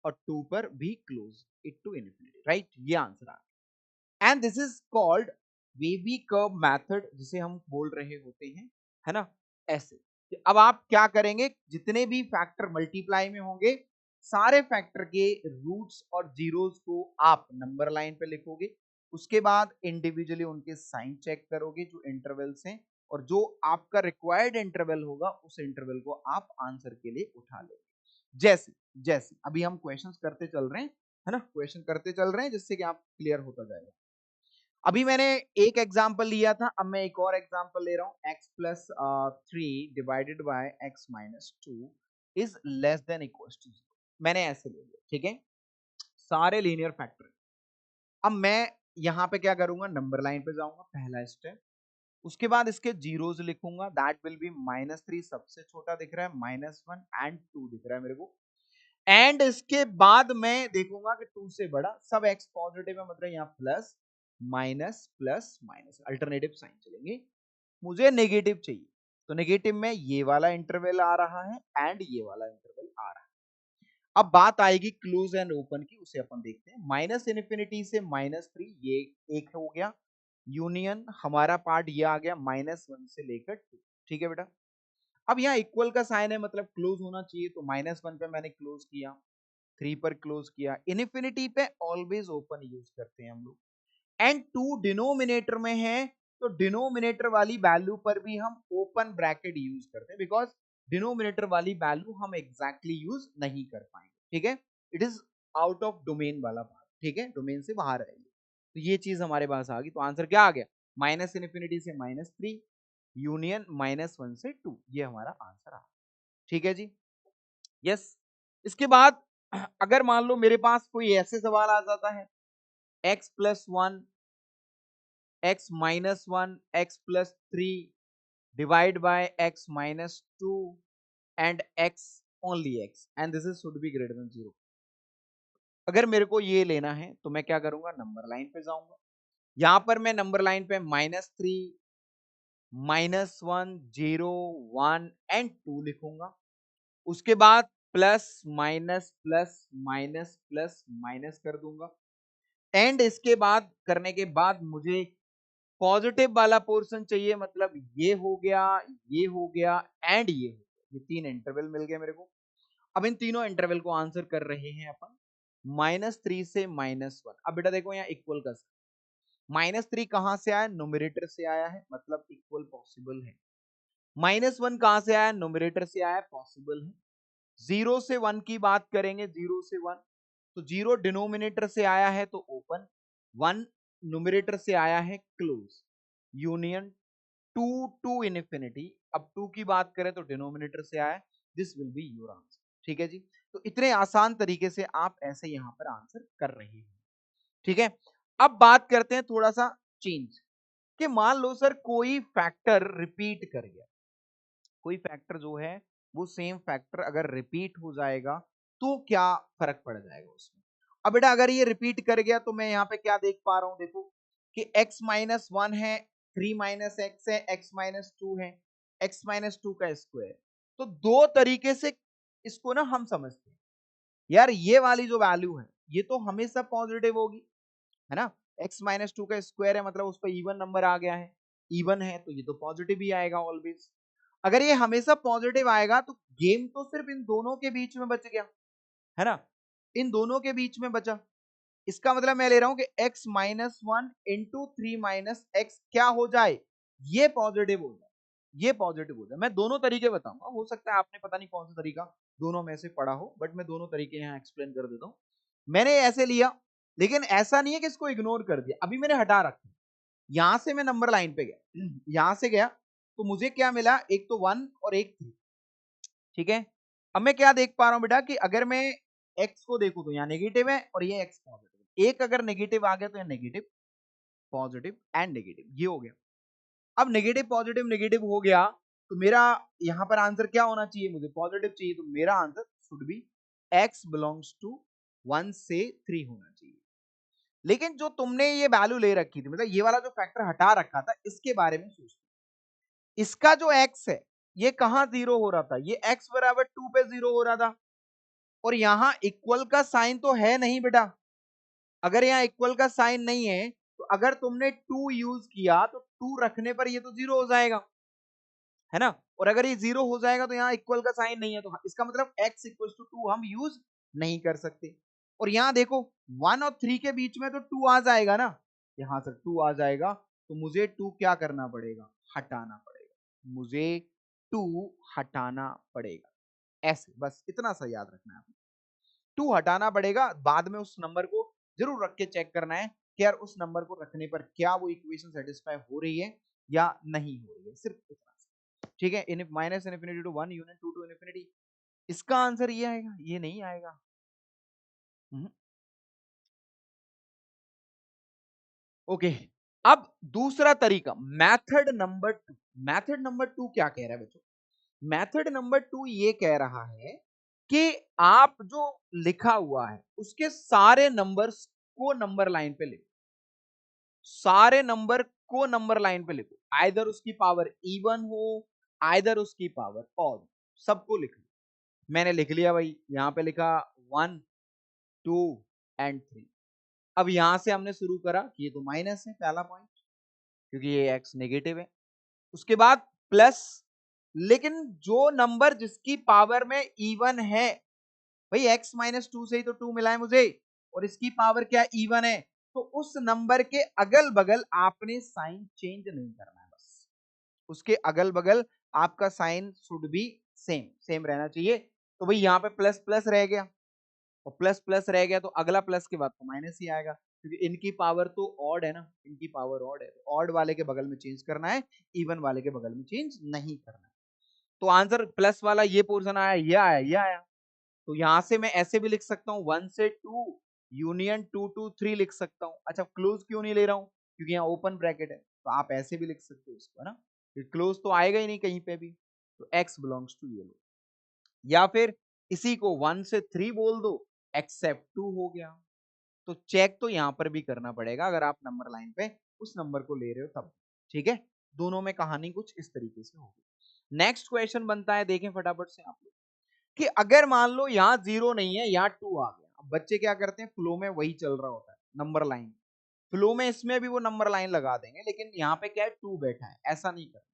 [SPEAKER 1] और 2 पर भी close, it to infinity, right. ये आंसर आ गया। And this is called wavy curve method, जिसे हम बोल रहे होते हैं, है ना, ऐसे। अब आप क्या करेंगे, जितने भी फैक्टर मल्टीप्लाई में होंगे, सारे फैक्टर के रूट्स और जीरोस को आप नंबर लाइन पे लिखोगे। उसके बाद इंडिविजुअली उनके साइन चेक करोगे जो इंटरवल्स हैं, और जो आपका रिक्वायर्ड इंटरवल होगा उस इंटरवल को आप आंसर के लिए उठा लोगे। जैसे जैसे अभी हम क्वेश्चंस करते चल रहे हैं, है ना, क्वेश्चन करते चल रहे हैं, जिससे कि आप क्लियर होता जाएगा। अभी मैंने एक एग्जांपल लिया था, अब मैं एक और एग्जांपल ले रहा हूं। x plus 3 divided by x minus 2 is less than equal to 0। मैंने ऐसे ले लिया, ठीक है, सारे लीनियर फैक्टर। अब मैं यहां पे क्या करूंगा, नंबर लाइन पे जाऊंगा, पहला स्टेप। उसके बाद इसके जीरोस लिखूंगा, दैट विल बी -3 सबसे छोटा दिख रहा है, -1 एंड 2 दिख रहा है मेरे को। एंड इसके बाद मैं देखूंगा कि 2 से बड़ा, सब x पॉजिटिव है, मतलब यहाँ प्लस माइनस अल्टरनेटिव साइन चलेंगे। मुझे नेगेटिव चाहिए, तो नेगेटिव में ये वाला इंटरवल आ रहा है एंड ये वाला इंटरवल आ रहा है। अब बात आएगी क्लोज एंड ओपन की, उसे अपन देखते हैं। माइनस इन्फिनिटी से -3 ये एक हो गया, यूनियन हमारा पार्ट ये आ गया -1 से लेकर 2। ठीक है बेटा, अब यहाँ इक्वल का साइन है, मतलब क्लोज होना चाहिए, तो -1 पे मैंने क्लोज किया, 3 पर क्लोज किया। इन्फिनिटी पे ऑलवेज ओपन यूज करते हैं हम लोग, एंड 2 डिनोमिनेटर में है, तो डिनोमिनेटर वाली वैल्यू पर भी हम ओपन ब्रैकेट यूज करते हैं, बिकॉज डिनोमिनेटर वाली वैल्यू हम एग्जैक्टली यूज नहीं कर पाएंगे। ठीक है, it is out of domain वाला पार्ट, ठीक है, डोमेन से बाहर है, तो ये चीज हमारे पास आ गई। तो आंसर क्या आ गया, माइनस इन्फिनिटी से -3 यूनियन -1 से 2, ये हमारा आंसर आ गया। ठीक है जी, यस। इसके बाद अगर मान लो मेरे पास कोई ऐसे सवाल आ जाता है, x+1 x-1 x+3 divide by x-2 and x only x and this is should be greater than 0। अगर मेरे को ये लेना है तो मैं क्या करूंगा, नंबर लाइन पे जाऊंगा। यहां पर मैं नंबर लाइन पे -3 -1 0 1 एंड 2 लिखूंगा। उसके बाद plus minus plus minus plus minus कर दूंगा, एंड इसके बाद करने के बाद मुझे पॉजिटिव वाला पोर्शन चाहिए, मतलब ये हो गया, ये हो गया एंड ये हो गया, ये 3 इंटरवल मिल गए मेरे को। अब इन तीनों इंटरवल को आंसर कर रहे हैं अपन -3 से -1। अब बेटा देखो यहाँ इक्वल का -3 कहां से आया, न्यूमरेटर से आया है, मतलब इक्वल पॉसिबल है। -1 कहां से आया, न्यूमरेटर से आया, पॉसिबल है। 0 से 1 की बात करेंगे, 0 से 1, तो 0 डिनोमिनेटर से आया है तो ओपन, 1 न्यूमरेटर से आया है क्लोज, यूनियन 2 टू इनफिनिटी। अब 2 की बात करें तो डिनोमिनेटर से आया, this will be your answer. ठीक है जी, तो इतने आसान तरीके से आप ऐसे यहां पर आंसर कर रहे हैं। ठीक है, अब बात करते हैं थोड़ा सा चेंज, कि मान लो सर कोई फैक्टर रिपीट कर गया, कोई फैक्टर जो है वो सेम फैक्टर अगर रिपीट हो जाएगा तो क्या फर्क पड़ जाएगा उसमें। अब बेटा अगर ये रिपीट कर गया तो मैं यहाँ पे क्या देख पा रहा हूं, देखो कि x-1 है, 3 - x है, x-2 है, x-2 का स्क्वायर। तो दो तरीके से इसको ना हम समझते हैं, यार ये वाली जो वैल्यू है ये तो हमेशा पॉजिटिव होगी, है ना, x-2 का स्क्वायर है, मतलब उस पर इवन नंबर आ गया है, इवन है तो ये तो पॉजिटिव ही आएगा ऑलवेज। अगर ये हमेशा पॉजिटिव आएगा तो गेम तो सिर्फ इन दोनों के बीच में बच गया, है ना, इन दोनों के बीच में बचा। इसका मतलब मैं ले रहा हूं कि x-1 इंटू 3 - x क्या हो जाए, ये पॉजिटिव हो जाए, ये पॉजिटिव हो जाए। मैं दोनों तरीके बताऊंगा, हो सकता है आपने पता नहीं कौन सा तरीका दोनों में से पढ़ा हो, बट मैं दोनों तरीके यहाँ एक्सप्लेन कर देता हूं। मैंने ऐसे लिया, लेकिन ऐसा नहीं है कि इसको इग्नोर कर दिया, अभी मैंने हटा रखा। यहां से मैं नंबर लाइन पे गया, यहां से गया तो मुझे क्या मिला, एक तो 1 और एक 3। ठीक है, अब मैं क्या देख पा रहा हूं बेटा कि अगर मैं x को देखूं तो यहाँ नेगेटिव है और ये x पॉजिटिव, एक अगर नेगेटिव आ गया तो यहाँ नेगेटिव पॉजिटिव एंड नेगेटिव, ये हो गया। अब नेगेटिव हो गया तो मेरा यहां पर आंसर क्या होना चाहिए, मुझे पॉजिटिव चाहिए, तो मेरा answer should be x belongs to 1 से 3 होना चाहिए। लेकिन जो तुमने ये वैल्यू ले रखी थी, मतलब ये वाला जो फैक्टर हटा रखा था, इसके बारे में सोचो। इसका जो x है ये कहां जीरो हो रहा था, ये x बराबर 2 पे जीरो हो रहा था, और यहां इक्वल का साइन तो है नहीं बेटा। अगर यहाँ इक्वल का साइन नहीं है तो अगर तुमने 2 यूज किया तो 2 रखने पर ये तो जीरो हो जाएगा, है ना, और अगर ये जीरो हो जाएगा तो यहाँ इक्वल का साइन नहीं है, तो इसका मतलब x इक्वल टू 2 हम यूज नहीं कर सकते। और यहाँ देखो 1 और 3 के बीच में तो 2 आ जाएगा ना, यहां से 2 आ जाएगा, तो मुझे 2 क्या करना पड़ेगा, हटाना पड़ेगा, मुझे 2 हटाना पड़ेगा। ऐसे बस इतना सा याद रखना है, 2 हटाना पड़ेगा। बाद में उस नंबर को जरूर रख के चेक करना है कि यार उस नंबर को रखने पर क्या वो इक्वेशन सेटिस्फाई हो रही है या नहीं हो रही है, सिर्फ इतना सा। ठीक है, in minus infinity to 1 union 2 to infinity, इसका आंसर ये आएगा, ये नहीं आएगा। ओके, अब दूसरा तरीका, मेथड नंबर 2। मेथड नंबर 2 क्या कह रहा है बच्चों, मेथड नंबर 2 ये कह रहा है कि आप जो लिखा हुआ है उसके सारे नंबर्स को नंबर लाइन पे लिखो, सारे नंबर को नंबर लाइन पे लिखो, आइदर उसकी पावर इवन हो, आइदर उसकी पावर ऑड, सबको लिख लो। मैंने लिख लिया भाई, यहां पे लिखा 1 2 एंड 3। अब यहां से हमने शुरू करा कि ये तो माइनस है पहला पॉइंट, क्योंकि ये एक्स नेगेटिव है। उसके बाद प्लस, लेकिन जो नंबर जिसकी पावर में इवन है, भाई x माइनस 2 से ही तो 2 मिला है मुझे, और इसकी पावर क्या इवन है, तो उस नंबर के अगल बगल आपने साइन चेंज नहीं करना है, बस उसके अगल बगल आपका sign should be same same रहना चाहिए। तो भाई यहाँ पे प्लस प्लस रह गया, और प्लस प्लस रह गया तो अगला प्लस के बाद तो माइनस ही आएगा, क्योंकि इनकी पावर तो ऑड है ना, इनकी पावर ऑड है, तो ऑड वाले के बगल में चेंज करना है, इवन वाले के बगल में चेंज नहीं करना है। तो आंसर प्लस वाला ये पोर्शन आया, ये आया, ये आया। तो यहां से मैं ऐसे भी लिख सकता हूँ 1 से 2 यूनियन 2 to 3 लिख सकता हूँ। अच्छा, क्लोज क्यों नहीं ले रहा हूँ, क्योंकि यहाँ ओपन ब्रैकेट है, तो आप ऐसे भी लिख सकते हो इसको, है ना, क्लोज तो आएगा ही नहीं कहीं पे भी, तो x बिलोंग्स टू ये लो, या फिर इसी को 1 से 3 बोल दो, एक्सेप्ट 2 हो गया। तो चेक तो यहां पर भी करना पड़ेगा अगर आप नंबर लाइन पे उस नंबर को ले रहे हो तब, ठीक है। दोनों में कहानी कुछ इस तरीके से होगी। नेक्स्ट क्वेश्चन बनता है, देखें फटाफट से आप लोग, कि अगर मान लो यहाँ 0 नहीं है, यहाँ 2 आ गया, अब बच्चे क्या करते हैं, फ्लो में वही चल रहा होता है नंबर लाइन, फ्लो में इसमें भी वो नंबर लाइन लगा देंगे, लेकिन यहाँ पे क्या है 2 बैठा है, ऐसा नहीं करना,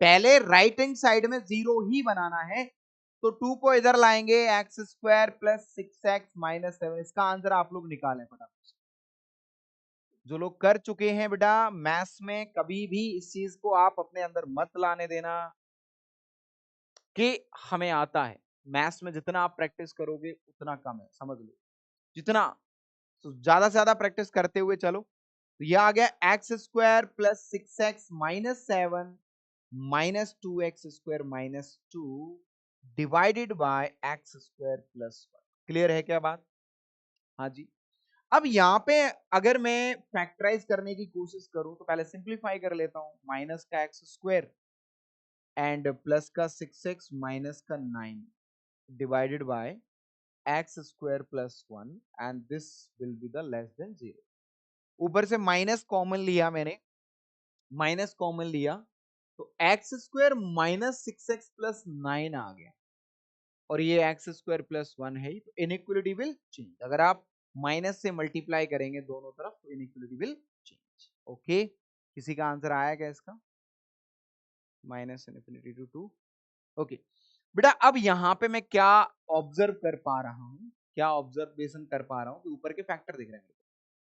[SPEAKER 1] पहले राइट हैंड साइड में 0 ही बनाना है। तो 2 को इधर लाएंगे, x square plus 6x minus 7, इसका आंसर आप लोग निकालें फटाफट। जो लोग कर चुके हैं बेटा मैथ्स में, कभी भी इस चीज को आप अपने अंदर मत लाने देना कि हमें आता है। मैथ्स में जितना आप प्रैक्टिस करोगे उतना कम है, समझ लो, जितना, तो ज्यादा से ज्यादा प्रैक्टिस करते हुए चलो। तो यह आ गया x square plus 6x minus 7 minus 2x square minus 2 divided by x square plus 1। Clear है क्या बात? हाँ जी। अब यहाँ पे अगर मैं फैक्टराइज करने की कोशिश करूं तो पहले सिंप्लीफाई कर लेता हूं, माइनस का एक्स स्क्वायर एंड प्लस का 6x माइनस का 9 divided by x square plus 1 and this will be the less than 0। ऊपर से माइनस कॉमन लिया मैंने, माइनस कॉमन लिया तो x square minus 6x plus 9 आ गया, और ये एक्स स्क्वायर प्लस 1 है, तो इनइक्वलिटी विल चेंज। अगर आप माइनस से मल्टीप्लाई करेंगे दोनों तरफ तो इनइक्वलिटी विल चेंज। ओके, किसी का आंसर आया क्या इसका? Minus infinity to 2। ओके बेटा, अब यहाँ पे मैं क्या ऑब्जर्व कर पा रहा हूँ, क्या ऑब्जर्वेशन कर पा रहा हूँ कि ऊपर के फैक्टर दिख रहे हैं,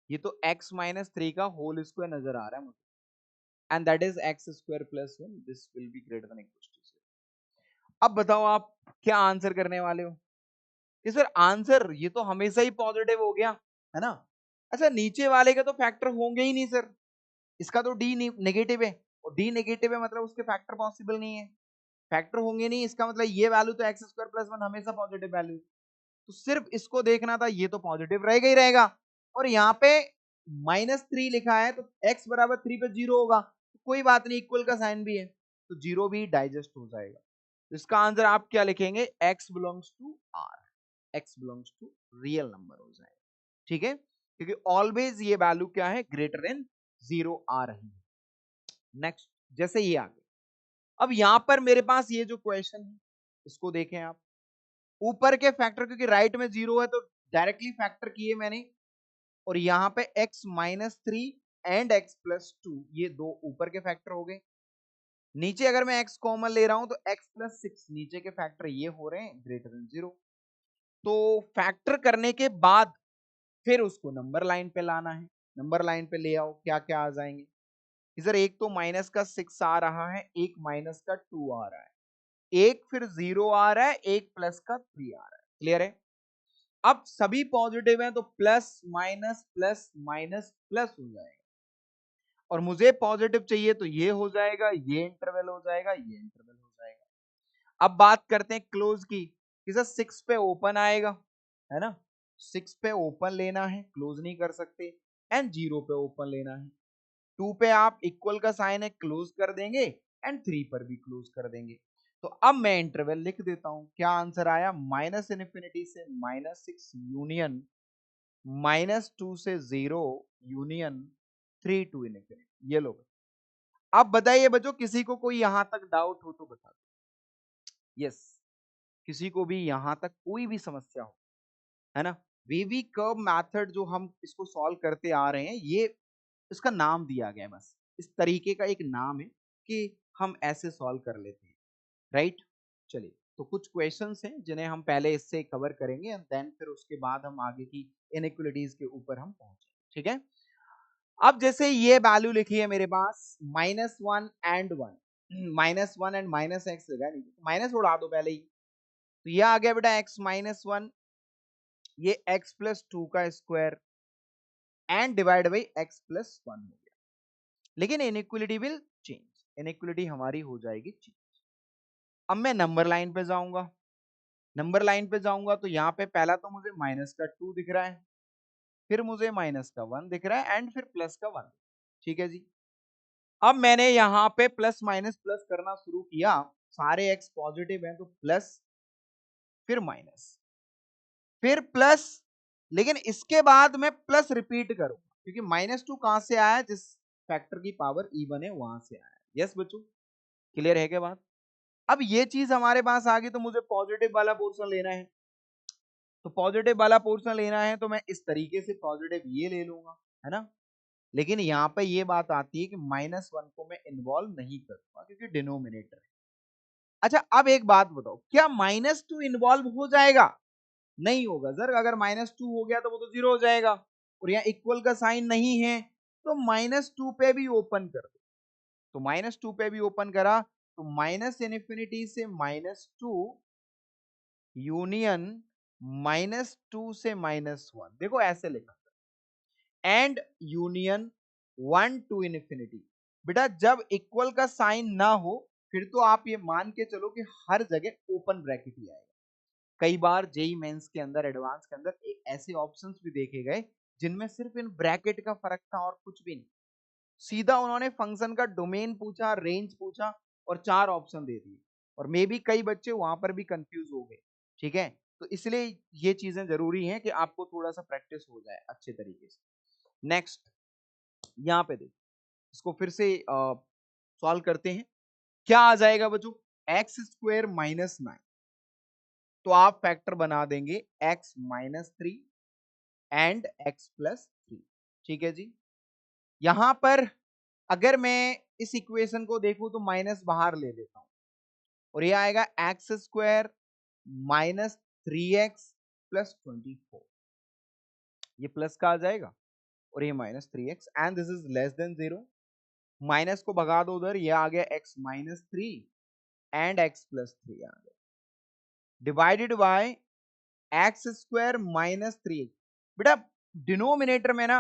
[SPEAKER 1] ये तो x माइनस 3 का होल स्क्वायर नजर आ रहा है मुझे, and that is x square plus 1, this will be greater than equal to 0। अब बताओ आप क्या आंसर करने वाले हो कि सर आंसर ये तो हमेशा ही पॉजिटिव हो गया, है ना। अच्छा, नीचे वाले के तो फैक्टर होंगे ही नहीं सर, इसका तो डी नेगेटिव है, और डी नेगेटिव है मतलब उसके फैक्टर पॉसिबल नहीं है, फैक्टर होंगे नहीं, इसका मतलब ये वैल्यू तो एक्स स्क्वायर प्लस 1 हमेशा पॉजिटिव वैल्यू, तो सिर्फ इसको देखना था, ये तो पॉजिटिव रहेगा ही रहेगा। और यहाँ पे -3 लिखा है तो x बराबर 3 पे 0 होगा, तो कोई बात नहीं, इक्वल का साइन भी है तो 0 भी डाइजेस्ट हो जाएगा। तो इसका आंसर आप क्या लिखेंगे, x belongs to r, x belongs to real number हो जाएगा, ठीक है, क्योंकि ऑलवेज ये वैल्यू क्या है, ग्रेटर देन 0 आ रही है। नेक्स्ट, जैसे ये आ गया, अब यहां पर मेरे पास ये जो क्वेश्चन है इसको देखें आप, ऊपर के फैक्टर क्योंकि राइट में 0 है तो डायरेक्टली फैक्टर किए मैंने, और यहां पे x minus 3 and x plus 2 ये दो ऊपर के फैक्टर हो गए। नीचे अगर मैं x कॉमन ले रहा हूं तो x प्लस 6 नीचे के फैक्टर ये हो रहे हैं ग्रेटर देन 0। तो फैक्टर करने के बाद फिर उसको नंबर लाइन पे लाना है, नंबर लाइन पे ले आओ, क्या क्या आ जाएंगे इधर, एक तो माइनस का 6 आ रहा है, एक माइनस का 2 आ रहा है, एक फिर 0 आ रहा है, एक प्लस का 3 आ रहा है। क्लियर है? अब सभी पॉजिटिव हैं तो plus minus plus minus plus हो जाएगा, और मुझे पॉजिटिव चाहिए तो ये हो जाएगा, ये इंटरवल हो जाएगा, ये इंटरवल हो जाएगा। अब बात करते हैं क्लोज की, कि सर 6 पे ओपन आएगा, है ना, 6 पे ओपन लेना है, क्लोज नहीं कर सकते, एंड 0 पे ओपन लेना है, 2 पे आप इक्वल का साइन है क्लोज कर देंगे, एंड 3 पर भी क्लोज कर देंगे। तो अब मैं इंटरवल लिख देता हूं, क्या आंसर आया, माइनस इन्फिनिटी से -6 यूनियन -2 से 0 यूनियन 3 टू इन्फिनिटी। ये लो, अब बताइए बच्चों, किसी को कोई यहां तक डाउट हो तो बता दो। यस, किसी को भी यहां तक कोई भी समस्या हो, है ना। वेवी कर्व मेथड जो हम इसको सॉल्व करते आ रहे हैं, ये इसका नाम दिया गया है, बस इस तरीके का एक नाम है कि हम ऐसे सॉल्व कर लेते हैं, राइट। चलिए, तो कुछ क्वेश्चंस हैं जिन्हें हम पहले इससे कवर करेंगे एंड देन फिर उसके बाद हम आगे की इनइक्वालिटीज के ऊपर हम पहुंचे, ठीक है। अब जैसे ये वैल्यू लिखी है मेरे पास -1 एंड 1, -1 एंड -x लगा, नहीं माइनस उड़ा दो पहले ही, तो ये आ गया बेटा x -1, ये x प्लस 2 का square and divide by x plus 1 हो गया। लेकिन इनइक्वालिटी विल चेंज, इनइक्वालिटी हमारी हो जाएगी चेंज। अब मैं नंबर लाइन पे जाऊंगा, नंबर लाइन पे जाऊंगा तो यहाँ पे पहला तो मुझे माइनस का 2 दिख रहा है, फिर मुझे माइनस का 1 दिख रहा है एंड फिर प्लस का 1, ठीक है जी। अब मैंने यहाँ पे प्लस माइनस प्लस करना शुरू किया, सारे x पॉजिटिव हैं तो प्लस, फिर माइनस, फिर प्लस, लेकिन इसके बाद मैं प्लस रिपीट करूंगा क्योंकि -2 कहां से आया, जिस फैक्टर की पावर इवन है वहां से आया। यस बच्चों, क्लियर है क्या बात। अब ये चीज हमारे पास आ गई तो मुझे पॉजिटिव वाला पोर्शन लेना है, तो पॉजिटिव वाला पोर्शन लेना है तो मैं इस तरीके से पॉजिटिव ये ले लूंगा, है ना। लेकिन यहाँ पे ये बात आती है कि -1 को मैं इन्वॉल्व नहीं करूंगा क्योंकि डिनोमिनेटर है। अच्छा, अब एक बात बताओ, क्या -2 इन्वॉल्व हो जाएगा, नहीं होगा सर। अगर -2 हो गया तो वो तो 0 हो जाएगा, और यहाँ इक्वल का साइन नहीं है, तो -2 पे भी ओपन कर दो, तो -2 पे भी ओपन करा तो माइनस इन्फिनिटी से -2 यूनियन -2 से -1, देखो ऐसे लिखा, एंड यूनियन 1 टू इन्फिनिटी। बेटा जब इक्वल का साइन ना हो फिर तो आप ये मान के चलो कि हर जगह ओपन ब्रैकेट ही आएगा। कई बार जेई मेंस के अंदर, एडवांस के अंदर ऐसे ऑप्शंस भी देखे गए जिनमें सिर्फ इन ब्रैकेट का फर्क था और कुछ भी नहीं। सीधा उन्होंने फंक्शन का डोमेन पूछा, रेंज पूछा और 4 ऑप्शन दे दिए, और मे बी कई बच्चे वहां पर भी कंफ्यूज हो गए, ठीक है। तो इसलिए ये चीजें जरूरी हैं कि आपको थोड़ा सा प्रैक्टिस हो जाए अच्छे तरीके से। नेक्स्ट, यहाँ पे देखो, इसको फिर से सॉल्व करते हैं। क्या आ जाएगा बच्चों, x² -9, तो आप फैक्टर बना देंगे x -3 एंड x प्लस 3, ठीक है जी। यहां पर अगर मैं इस इक्वेशन को देखूं तो माइनस बाहर ले लेता हूं, और ये आएगा x² -3x प्लस 24, ये प्लस का आ जाएगा और ये -3x and this is less then 0, minus को भगा दो उधर, ये आ गया x -3 एंड x प्लस 3 आ गया, डिवाइडेड बाय x² -3x। बेटा डिनोमिनेटर में ना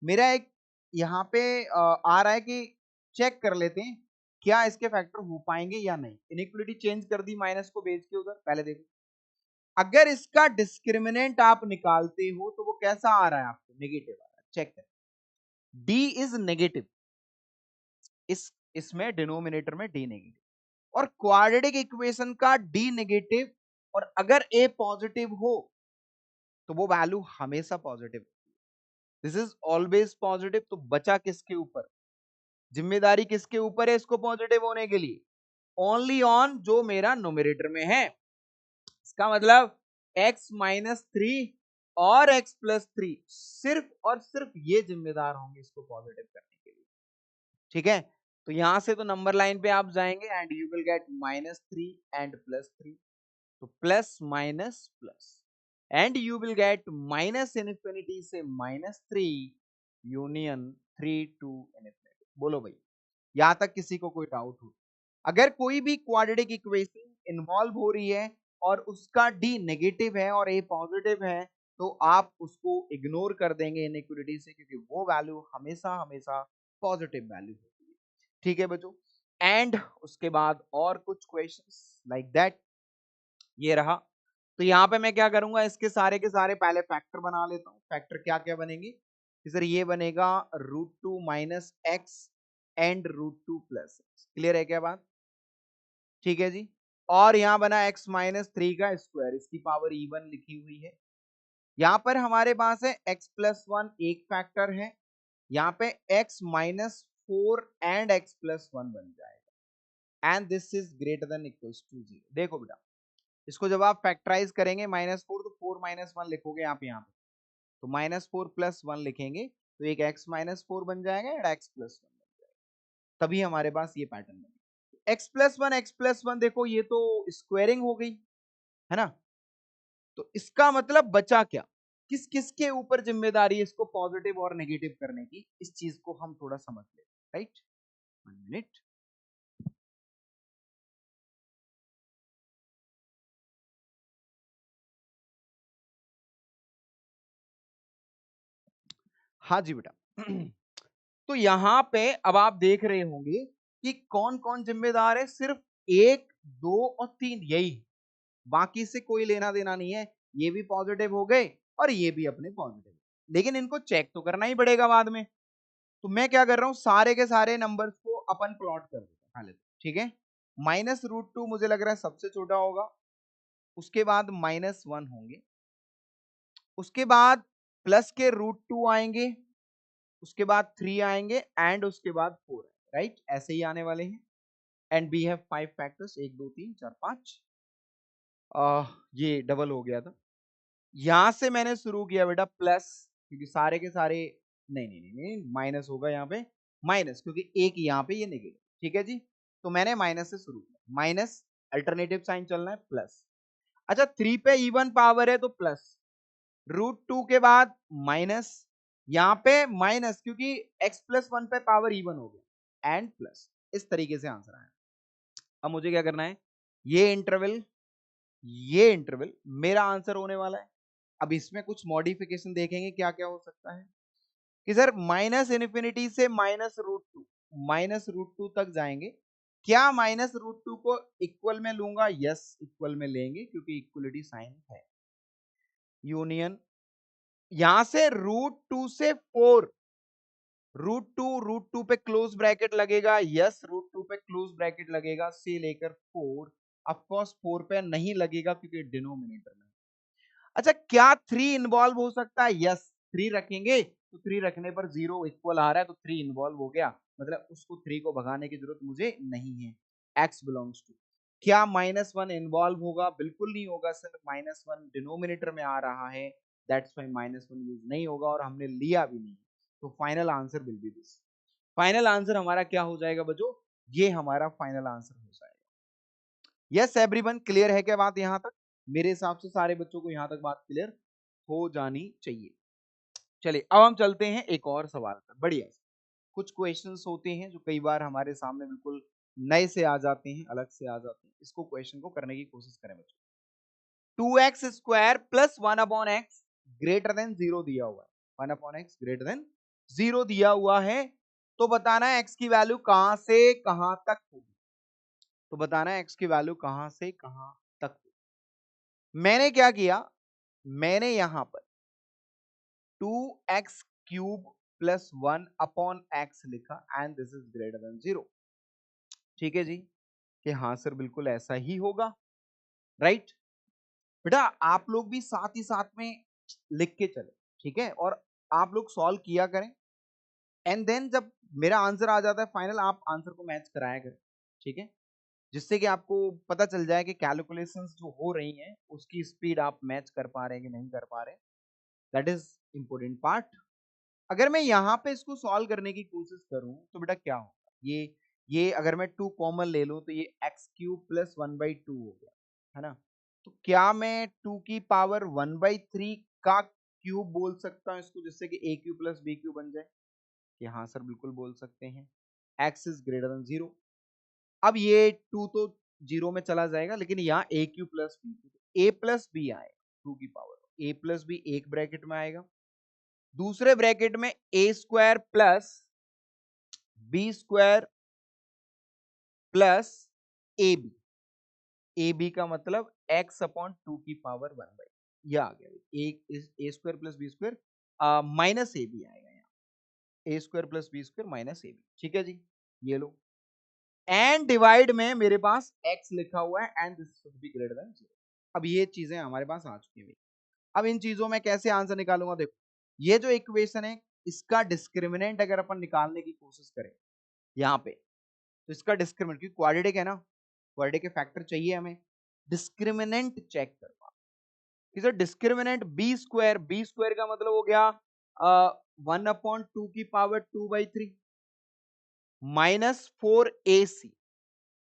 [SPEAKER 1] मेरा एक यहाँ पे आ रहा है कि चेक कर लेते हैं क्या इसके फैक्टर हो पाएंगे या नहीं। इनइक्वालिटी चेंज कर दी, माइनस को भेज के उधर, पहले देखो अगर इसका डिस्क्रिमिनेंट आप निकालते हो तो वो कैसा आ रहा है आपको, नेगेटिव आ रहा है, चेक करें, d इज नेगेटिव, इसमें डिनोमिनेटर में d नेगेटिव, और क्वाड्रेटिक इक्वेशन का d नेगेटिव, और अगर a पॉजिटिव हो तो वो वैल्यू हमेशा positive, this is always positive. तो बचा किसके ऊपर, जिम्मेदारी किसके ऊपर है इसको पॉजिटिव होने के लिए, ओनली ऑन जो मेरा न्यूमरेटर में है। इसका मतलब x -3 और x प्लस 3 सिर्फ और सिर्फ ये जिम्मेदार होंगे इसको पॉजिटिव करने के लिए, ठीक है। तो यहां से तो नंबर लाइन पे आप जाएंगे and you will gate -3 and +3, तो plus minus plus, and you will get minus infinity से -3 यूनियन 3 टू इनफिनिटी। बोलो भाई, यहां तक किसी को कोई डाउट हो, अगर कोई भी क्वाड्रेटिक इक्वेशन इन्वॉल्व हो रही है और उसका डी नेगेटिव है और ए पॉजिटिव है, तो आप उसको इग्नोर कर देंगे इनइक्वालिटी से, क्योंकि वो वैल्यू हमेशा हमेशा पॉजिटिव वैल्यू होती है, ठीक है बच्चों। एंड उसके बाद और कुछ क्वेश्चंस लाइक दैट, ये रहा। तो यहाँ पे मैं क्या करूंगा, इसके सारे के सारे पहले फैक्टर बना लेता हूँ। फैक्टर क्या क्या बनेंगे, सर ये बनेगा √2 - x एंड √2 + x, क्लियर है क्या बात, ठीक है जी। और यहां बना x माइनस 3 का स्क्वायर, इसकी पावर इवन लिखी हुई है। यहां पर हमारे पास है x प्लस 1 एक फैक्टर है, यहाँ पे x minus 4 and x plus 1 बन जाएगा and this is greater than equals to 0। देखो बेटा, इसको जब आप फैक्टराइज करेंगे माइनस 4 तो 4 माइनस 1 लिखोगे आप यहाँ पे, तो माइनस 4 प्लस 1 लिखेंगे तो एक x माइनस 4 बन जाएगा एंड x प्लस 1 बन जाएगा। तभी हमारे पास ये पैटर्न बनेगा। x प्लस 1 देखो ये तो स्क्वायरिंग हो गई है ना, तो इसका मतलब बचा क्या, किस किस के ऊपर जिम्मेदारी है इसको पॉजिटिव और नेगेटिव करने की, इस चीज को हम थोड़ा समझ ले। Right, 1 minute. हाँ जी बेटा तो यहां पे अब आप देख रहे होंगे कि कौन कौन जिम्मेदार है, सिर्फ 1 2 और 3 यही, बाकी से कोई लेना देना नहीं है। ये भी पॉजिटिव हो गए और ये भी अपने पॉजिटिव, लेकिन इनको चेक तो करना ही पड़ेगा बाद में। तो मैं क्या कर रहा हूं, सारे के सारे नंबर्स को अपन प्लॉट कर देते हैं, ठीक है। माइनस रूट 2 मुझे लग रहा है सबसे छोटा होगा, उसके बाद माइनस 1 होंगे, उसके बाद प्लस के रूट 2 आएंगे, उसके बाद 3 आएंगे एंड उसके बाद 4, राइट, ऐसे ही आने वाले हैं। एंड वी हैव 5 फैक्टर्स, 1 2 3 4 5, ये डबल हो गया था। यहां से मैंने शुरू किया बेटा प्लस, क्योंकि सारे के सारे नहीं नहीं नहीं नहीं माइनस होगा यहाँ पे, माइनस क्योंकि एक यहाँ पे ये नेगेटिव, ठीक है जी। तो मैंने माइनस से शुरू किया, माइनस अल्टरनेटिव साइन चलना है प्लस। अच्छा 3 पे इवन पावर है तो प्लस, रूट 2 के बाद माइनस, यहां पे माइनस क्योंकि x प्लस 1 पे पावर इवन हो गया एंड प्लस, इस तरीके से आंसर आया। अब मुझे क्या करना है, ये इंटरवल ये इंटरवल मेरा आंसर होने वाला है। अब इसमें कुछ मॉडिफिकेशन देखेंगे क्या क्या हो सकता है कि सर माइनस इन्फिनिटी से माइनस रूट टू तक जाएंगे, क्या माइनस रूट टू को इक्वल में लूंगा, यस इक्वल में लेंगे क्योंकि इक्वलिटी साइन है। यूनियन यहां से रूट 2 से 4, रूट टू पे क्लोज ब्रैकेट लगेगा, यस रूट 2 पे क्लोज ब्रैकेट लगेगा, से लेकर 4, ऑफकोर्स 4 पे नहीं लगेगा क्योंकि डिनोमिनेटर में। अच्छा क्या 3 इन्वॉल्व हो सकता है, यस 3 रखेंगे तो 3 रखने पर 0 इक्वल आ रहा है तो 3 इन्वॉल्व हो गया, मतलब उसको 3 को भगाने की जरूरत मुझे नहीं है। x बिलोंग्स टू, क्या माइनस 1 इन्वॉल्व होगा, बिल्कुल नहीं होगा सर, माइनस 1 डिनोमिनेटर में आ रहा है, दैट्स व्हाई माइनस 1 यूज नहीं होगा और हमने लिया भी नहीं। तो final answer will be this, final answer हमारा क्या हो जाएगा बच्चों, ये हमारा फाइनल आंसर हो जाएगा। यस एवरीवन, क्लियर है क्या बात यहां तक, मेरे हिसाब से सारे बच्चों को यहां तक बात क्लियर हो जानी चाहिए। चलिए अब हम चलते हैं एक और सवाल पर। बढ़िया, कुछ क्वेश्चंस होते हैं जो कई बार हमारे सामने बिल्कुल नए से आ जाते हैं, अलग से आ जाते हैं, इसको क्वेश्चन को करने की कोशिश करें बच्चों। 2x square plus 1 upon x greater than 0 दिया हुआ है, 1 अपॉन एक्स ग्रेटर देन 0 दिया हुआ है, तो बताना है x की वैल्यू कहां से कहां तक होगी, तो बताना है x की वैल्यू कहां से कहां तक होगी। मैंने क्या किया, मैंने यहां पर 2x cube plus 1 upon x लिखा and this is greater than 0। ठीक है जी, कि हाँ सर बिल्कुल ऐसा ही होगा, राइट। बेटा आप लोग भी साथ ही साथ में लिख के चले, ठीक है, और आप लोग सॉल्व किया करें एंड देन जब मेरा आंसर आ जाता है फाइनल, आप आंसर को मैच कराया करें, ठीक है, जिससे कि आपको पता चल जाए कि कैलकुलेशंस जो हो रही हैं उसकी स्पीड आप मैच कर पा रहे हैं कि नहीं कर पा रहे, दैट इज इंपॉर्टेंट पार्ट। अगर मैं यहाँ पे इसको सॉल्व करने की कोशिश करूं तो बेटा क्या होगा, ये अगर मैं 2 कॉमन ले लूं तो ये एक्स क्यूब प्लस 1/2 हो गया, है ना। तो क्या मैं 2 की पावर 1/3 का क्यूब बोल सकता हूं इसको, जिससे कि ए क्यू प्लस बी क्यू बन जाए, कि हाँ सर बिल्कुल बोल सकते हैं। एक्स इज ग्रेटर देन 0, अब ये 2 तो 0 में चला जाएगा, लेकिन यहाँ a cube plus b cube, a plus b आएगा 2 की पावर, ए प्लस बी एक ब्रैकेट में आएगा, दूसरे ब्रैकेट में a square plus b square plus a b, a b का मतलब x अपॉन 2 की पावर 1/, यह आ गया a square plus b square minus a b आएगा यहाँ, a square plus b square minus a b, ठीक है जी, ये लो। एंड डिवाइड में मेरे पास x लिखा हुआ है and this should be greater than 0। अब ये चीजें हमारे पास आ चुकी हैं। अब इन चीजों में कैसे आंसर निकालूंगा, देखो ये जो इक्वेशन है इसका डिस्क्रिमिनेंट अगर अपन निकालने की कोशिश करें यहाँ पे, तो इसका डिस्क्रिमिनेंट, क्योंकि क्वाड्रेटिक है ना, क्वाड्रेटिक के फैक्टर चाहिए हमें, डिस्क्रिमिनेंट चेक करवा कि सर डिस्क्रिमिनेंट बी स्क्वायर का मतलब हो गया 1/2 की पावर 2/3 -4ac,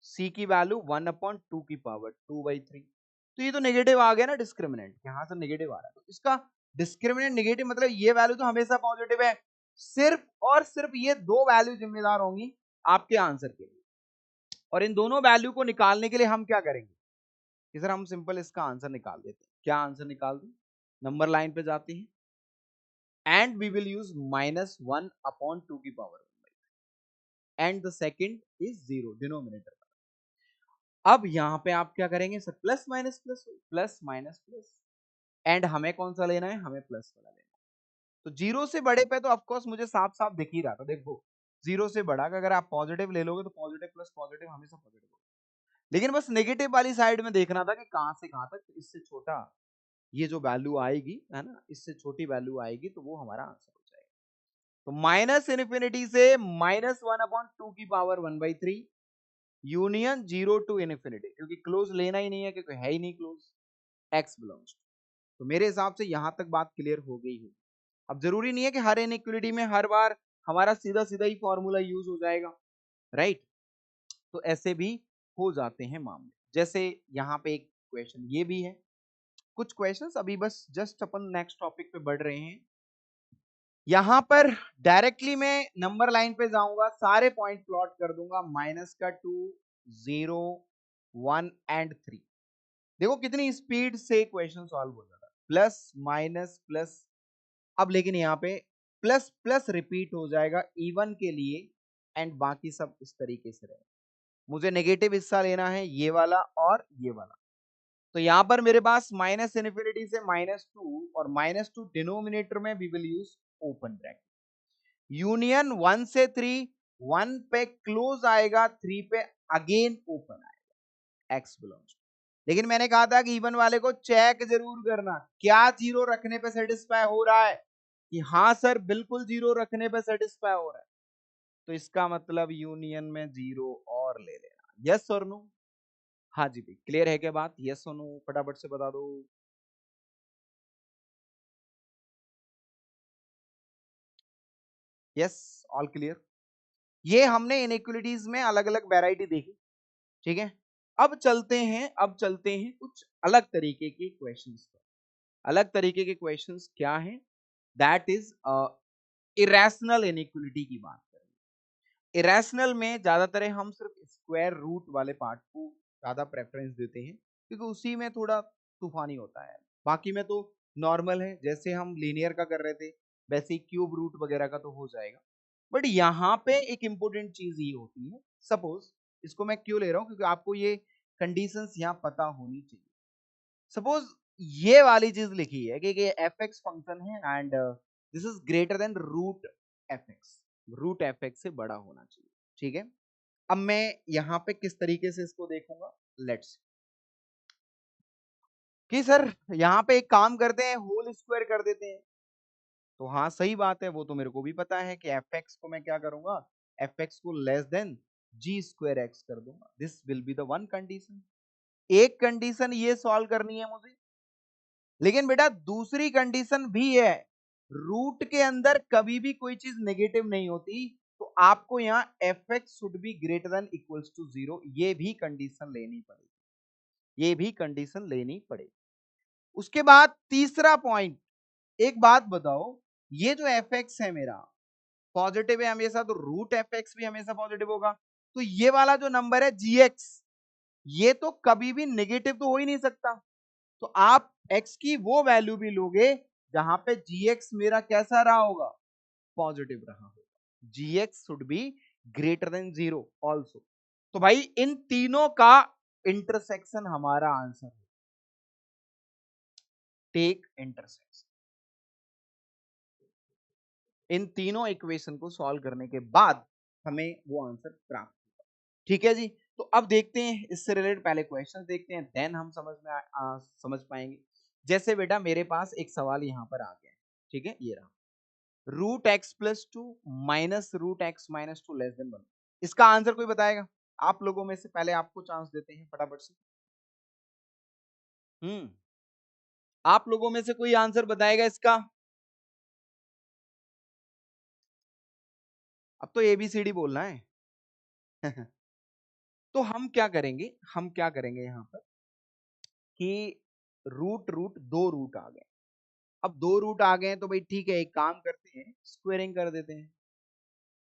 [SPEAKER 1] सी की वैल्यू 1/2 की पावर 2/3। तो ये तो नेगेटिव आ गया ना डिस्क्रिमिनेंट, यहां से नेगेटिव आ रहा है, तो इसका डिस्क्रिमिनेंट नेगेटिव मतलब ये वैल्यू तो हमेशा पॉजिटिव है। सिर्फ और सिर्फ ये दो वैल्यू जिम्मेदार होंगी आपके आंसर के लिए। और इन दोनों वैल्यू को निकालने के लिए हम क्या करेंगे कि सर हम सिंपल इसका आंसर निकाल देते हैं। क्या आंसर निकाल दें, नंबर लाइन पे जाते हैं एंड वी विल यूज -1/2 की power and the second is 0 denominator. अब यहां पे आप क्या करेंगे sir, plus minus plus, plus minus plus, and हमें कौन सा लेना है, हमें प्लस वाला लेना है। तो जीरो से बड़े पे तो ऑफकोर्स मुझे साफ साफ दिख ही रहा था, देखो जीरो से बड़ा का अगर आप पॉजिटिव ले लोगे तो पॉजिटिव प्लस पॉजिटिव हमेशा पॉजिटिव होगा, लेकिन बस नेगेटिव वाली साइड में देखना था कि कहां से कहां तक, इससे छोटा ये जो वैल्यू आएगी है ना, इससे छोटी वैल्यू आएगी तो वो हमारा आंसर हो जाएगा। तो माइनस इन्फिनिटी से -1/2 की पावर 1/3 यूनियन 0 टू इन्फिनिटी, क्योंकि क्लोज लेना ही नहीं है क्योंकि है ही नहीं क्लोज, x बिलोंग्स। तो मेरे हिसाब से यहां तक बात क्लियर हो गई है। अब जरूरी नहीं है कि हर इनइक्वालिटी में हर बार हमारा सीधा सीधा ही फॉर्मूला यूज हो जाएगा, राइट। तो ऐसे भी हो जाते हैं मामले, जैसे यहाँ पे एक क्वेश्चन ये भी है, कुछ क्वेश्चंस अभी बस जस्ट अपन नेक्स्ट टॉपिक पे बढ़ रहे हैं। यहां पर डायरेक्टली मैं नंबर लाइन पे जाऊंगा, सारे पॉइंट प्लॉट कर दूंगा, -2, 0, 1 एंड 3। देखो कितनी स्पीड से क्वेश्चन सॉल्व हो जाता है, प्लस माइनस प्लस। अब लेकिन यहाँ पे प्लस प्लस रिपीट हो जाएगा इवन के लिए एंड बाकी सब इस तरीके से रहेगा। मुझे नेगेटिव हिस्सा लेना है ये वाला और ये वाला, तो यहां पर मेरे पास माइनस इन्फिनिटी से -2 और -2 डिनोमिनेटर में we will use open bracket, union 1 से 3, 1 पे क्लोज आएगा, 3 पे अगेन ओपन आएगा, x बिलोंग्स। लेकिन मैंने कहा था कि इवन वाले को चेक जरूर करना, क्या जीरो रखने पे सेटिस्फाई हो रहा है, कि हाँ सर बिल्कुल जीरो रखने पे सेटिस्फाई हो रहा है, तो इसका मतलब यूनियन में जीरो और ले लेना, यस और नो। हाँ जी भाई, क्लियर है क्या बात, यस और नो फटाफट से बता दो। Yes, all clear. ये हमने इनइक्वालिटीज में अलग अलग वैरायटी देखी, ठीक है। अब चलते हैं कुछ अलग तरीके के क्वेश्चंस पर। अलग तरीके के क्वेश्चंस क्या हैं, दैट इज इरेशनल इनइक्वालिटी की बात करें। इरेशनल में ज्यादातर हम सिर्फ स्क्वायर रूट वाले पार्ट को ज्यादा प्रेफरेंस देते हैं, क्योंकि उसी में थोड़ा तूफानी होता है, बाकी में तो नॉर्मल है, जैसे हम लीनियर का कर रहे थे वैसे ही क्यूब रूट वगैरह का तो हो जाएगा। बट यहाँ पे एक इंपॉर्टेंट चीज ये होती है, सपोज इसको मैं क्यों ले रहा हूँ, क्योंकि आपको ये कंडीशंस यहाँ पता होनी चाहिए। सपोज ये वाली चीज लिखी है कि एफ एक्स फंक्शन है and this is greater than root f x, root f x से बड़ा होना चाहिए, ठीक है। अब मैं यहाँ पे किस तरीके से इसको देखूंगा, लेट्स कि सर यहाँ पे एक काम करते हैं, होल स्क्वायर कर देते हैं। तो हाँ सही बात है, वो तो मेरे को भी पता है कि एफ एक्स को मैं क्या करूंगा, एफ एक्स को लेस देन जी स्क्वायर एक्स कर दूंगा, this will be the one condition. एक कंडीशन ये सॉल्व करनी है मुझे, लेकिन बेटा दूसरी कंडीशन भी है, रूट के अंदर कभी भी कोई चीज नेगेटिव नहीं होती, तो आपको यहाँ f x should be greater than equals to 0, ये भी कंडीशन लेनी पड़ेगी, ये भी कंडीशन लेनी पड़ेगी। उसके बाद तीसरा पॉइंट, एक बात बताओ, ये जो एफ एक्स है मेरा पॉजिटिव है हमेशा, तो रूट एफ एक्स भी हमेशा पॉजिटिव होगा। तो ये वाला जो नंबर है जी एक्स, ये तो कभी भी नेगेटिव तो हो ही नहीं सकता, तो आप x की वो वैल्यू भी लोगे जहां पे gx मेरा कैसा रहा होगा, पॉजिटिव रहा होगा, gx should be greater than 0 also. तो भाई इन तीनों का इंटरसेक्शन हमारा आंसर है, टेक इंटरसेक्शन। इन तीनों इक्वेशन को सॉल्व करने के बाद हमें वो आंसर प्राप्त होगा। ठीक है जी। तो अब देखते हैं इससे रिलेटेड पहले क्वेश्चन देखते हैं, देन हम समझ पाएंगे। जैसे बेटा मेरे पास एक सवाल यहाँ पर आ गया है, ठीक है, ये रहा, root x plus two minus root x minus two less than 1। इसका आंसर कोई बताएगा? आप लोगों में से पहले आपको चांस देते हैं फटाफट से। आप लोगों में से कोई आंसर बताएगा इसका? अब तो एबीसीडी बोलना है। तो हम क्या करेंगे यहाँ पर कि रूट रूट दो रूट आ गए। अब दो रूट आ गए तो भाई ठीक है, एक काम करते हैं, स्क्वेयरिंग कर देते हैं।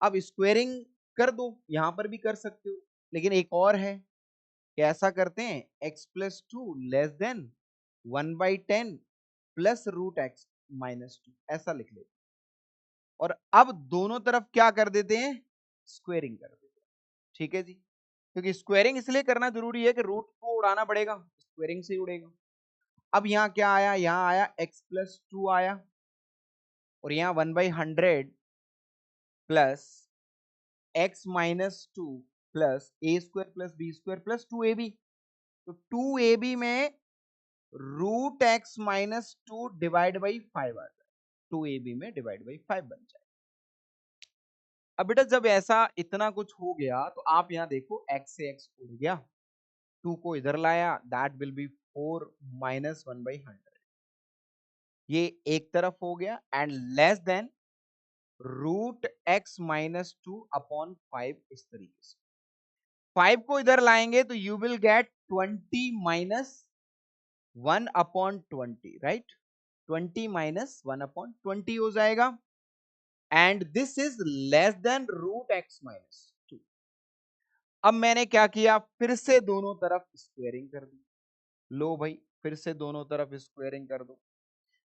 [SPEAKER 1] अब स्क्वेयरिंग कर दो, यहां पर भी कर सकते हो, लेकिन एक और है कि ऐसा करते हैं, x plus two less than 1/10 plus root x minus two, ऐसा लिख लेते हैं। और अब दोनों तरफ क्या कर देते हैं, स्क्वेयरिंग कर देते हैं। ठीक है जी, क्योंकि स्क्वेयरिंग इसलिए करना जरूरी है कि रूट को उड़ाना पड़ेगा, स्क्वेयरिंग से ही उड़ेगा। अब यहाँ क्या आया, यहाँ आया x प्लस टू आया, और यहाँ 1/100 plus x minus two plus a square plus b square plus 2ab। तो 2ab में root x minus two divide by 5 आ जाए, 2ab में डिवाइड बाई 5 बन जाए। अब बेटा जब ऐसा इतना कुछ हो गया तो आप यहां देखो, x से x उड़ गया, 2 को इधर लाया, दैट विल बी 4 माइनस 1/100, ये एक तरफ हो गया, and less than root x minus two upon 5, इस तरीके से 5 को इधर लाएंगे तो you will get 20 minus 1/20, right, 20 minus 1/20 हो जाएगा, and this is less than root x minus two. अब मैंने क्या किया, फिर से दोनों तरफ स्क्वेयरिंग कर दी। लो भाई, फिर से दोनों तरफ स्क्वेयरिंग कर दो।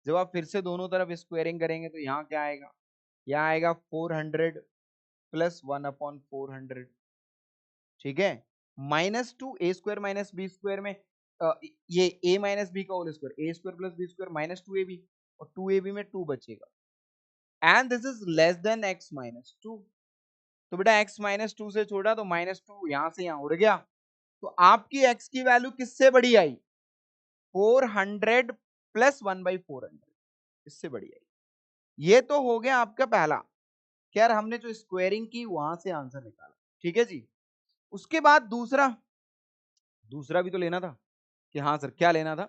[SPEAKER 1] जब आप फिर से दोनों तरफ स्क्वेयरिंग करेंगे तो यहाँ क्या आएगा, यहाँ आएगा 400 प्लस 1/400, ठीक है, minus two a square minus b square में ये ए माइनस बी का whole square, a square plus b square minus 2ab, और 2ab में 2 बचेगा, and this is less than x minus two. तो बेटा x माइनस टू से छोड़ा तो माइनस टू यहां से यहां उड़ गया, तो आपकी x की वैल्यू किससे बड़ी आई, 400 प्लस 1/400, इससे बड़ी आई। ये तो हो गया आपका पहला, खैर हमने जो स्क्वेयरिंग की वहां से आंसर निकाला, ठीक है जी। उसके बाद दूसरा भी तो लेना था, कि हाँ सर क्या लेना था,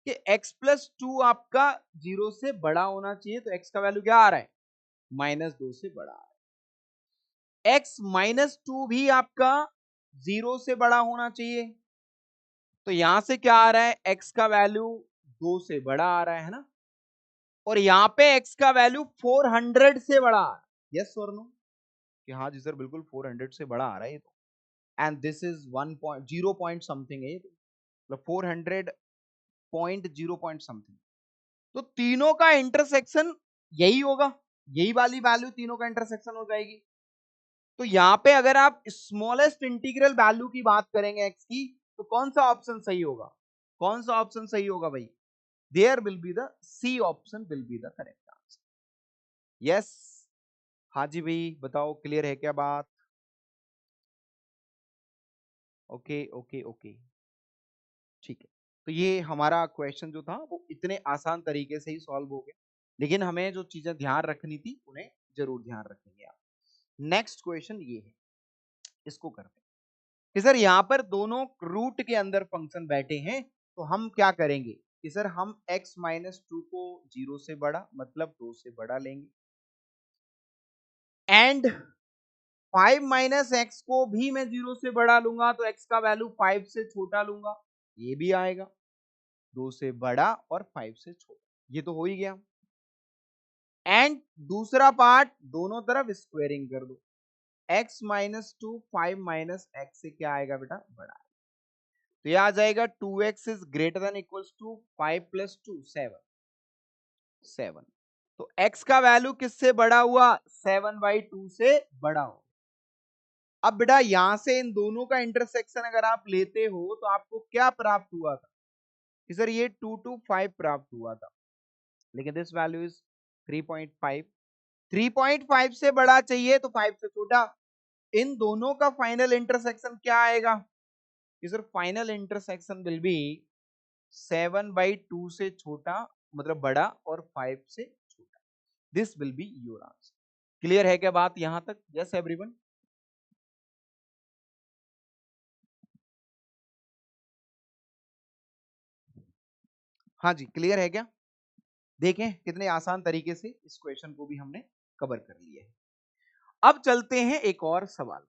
[SPEAKER 1] कि x प्लस टू आपका 0 से बड़ा होना चाहिए, तो x का वैल्यू क्या आ रहा है, -2 से बड़ा आ रहा है। x माइनस टू भी आपका 0 से बड़ा होना चाहिए, तो यहां से क्या आ रहा है, x का वैल्यू 2 से बड़ा आ रहा है ना, और यहां पे x का वैल्यू 400 से बड़ा आ रहा है, यस और नो, कि हाँ जी सर बिल्कुल 400 से बड़ा आ रहा है ये तो, and this is 1.0 point something है, मतलब 400 पॉइंट 0 पॉइंट समथिंग। तो तीनों का इंटरसेक्शन यही होगा, यही वाली वैल्यू तीनों का इंटरसेक्शन हो जाएगी। तो यहां पे अगर आप स्मॉलेस्ट इंटीग्रल वैल्यू की बात करेंगे x की, तो कौन सा ऑप्शन सही होगा, कौन सा ऑप्शन सही होगा भाई, there will be the C option will be the correct answer. Yes, हाँ जी भाई बताओ, क्लियर है क्या बात? ओके ओके ओके, ठीक है। तो ये हमारा क्वेश्चन जो था वो इतने आसान तरीके से ही सॉल्व हो गया, लेकिन हमें जो चीजें ध्यान रखनी थी उन्हें जरूर ध्यान रखेंगे आप। नेक्स्ट क्वेश्चन ये है, इसको करते हैं कि सर यहाँ पर दोनों रूट के अंदर फंक्शन बैठे हैं, तो हम क्या करेंगे कि सर हम x माइनस टू को 0 से बड़ा मतलब 2 से बड़ा लेंगे, एंड 5 माइनस एक्स को भी मैं 0 से बड़ा लूंगा, तो x का वैल्यू 5 से छोटा लूंगा, ये भी आएगा 2 से बड़ा और 5 से छोटा, ये तो हो ही गया। एंड दूसरा पार्ट, दोनों तरफ स्क्वेयरिंग कर दो, x minus to 5 minus x से क्या आएगा बेटा, बड़ा, तो यह आ जाएगा 2x is greater than equals to 5 plus 2 7। तो x का वैल्यू किससे बड़ा हुआ, 7/2 से बड़ा हो। अब बेटा यहां से इन दोनों का इंटरसेक्शन अगर आप लेते हो तो आपको क्या प्राप्त हुआ था कि सर ये 2 to 5 प्राप्त हुआ था, लेकिन दिस वैल्यू इज 3.5, 3.5 से बड़ा चाहिए तो 5 से छोटा, इन दोनों का फाइनल इंटरसेक्शन क्या आएगा? कि sir final intersection will be 7/2 से छोटा मतलब बड़ा और 5 से छोटा। This will be your answer. Clear है क्या बात यहां तक? Yes everyone? हाँ जी, क्लियर है क्या? देखें कितने आसान तरीके से इस क्वेश्चन को भी हमने कवर कर लिया है। अब चलते हैं एक और सवाल।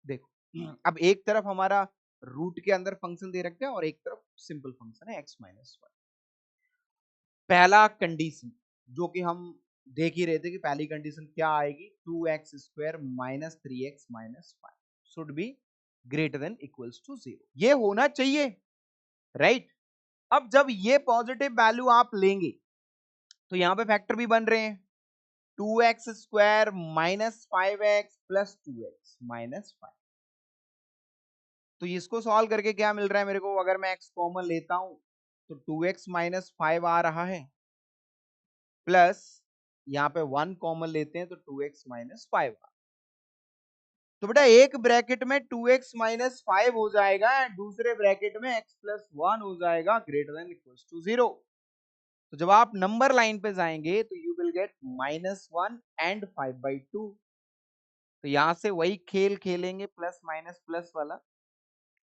[SPEAKER 1] देखो अब एक तरफ हमारा रूट के अंदर फंक्शन दे रखा है और एक तरफ सिंपल फंक्शन है x-1। पहला कंडीशन जो कि हम देख ही रहे थे कि पहली कंडीशन क्या आएगी, 2x² minus 3x minus 5 should be greater than equals to 0, ये होना चाहिए, राइट? अब जब ये पॉजिटिव वैल्यू आप लेंगे तो यहां पे फैक्टर भी बन रहे हैं, 2x² minus 5x plus 2x minus 5। तो इसको सॉल्व करके क्या मिल रहा है मेरे को? अगर मैं x कॉमन लेता हूं तो 2x माइनस 5 आ रहा है, प्लस यहाँ पे 1 कॉमन लेते हैं तो 2x माइनस 5 आ। तो बेटा एक ब्रैकेट में 2x माइनस 5 हो जाएगा, दूसरे ब्रैकेट में x प्लस 1 हो जाएगा ग्रेटर देन इक्वल्स टू 0। तो जब आप नंबर लाइन पे जाएंगे तो यू विल गेट -1 एंड 5/2। तो यहां से वही खेल खेलेंगे प्लस माइनस प्लस वाला,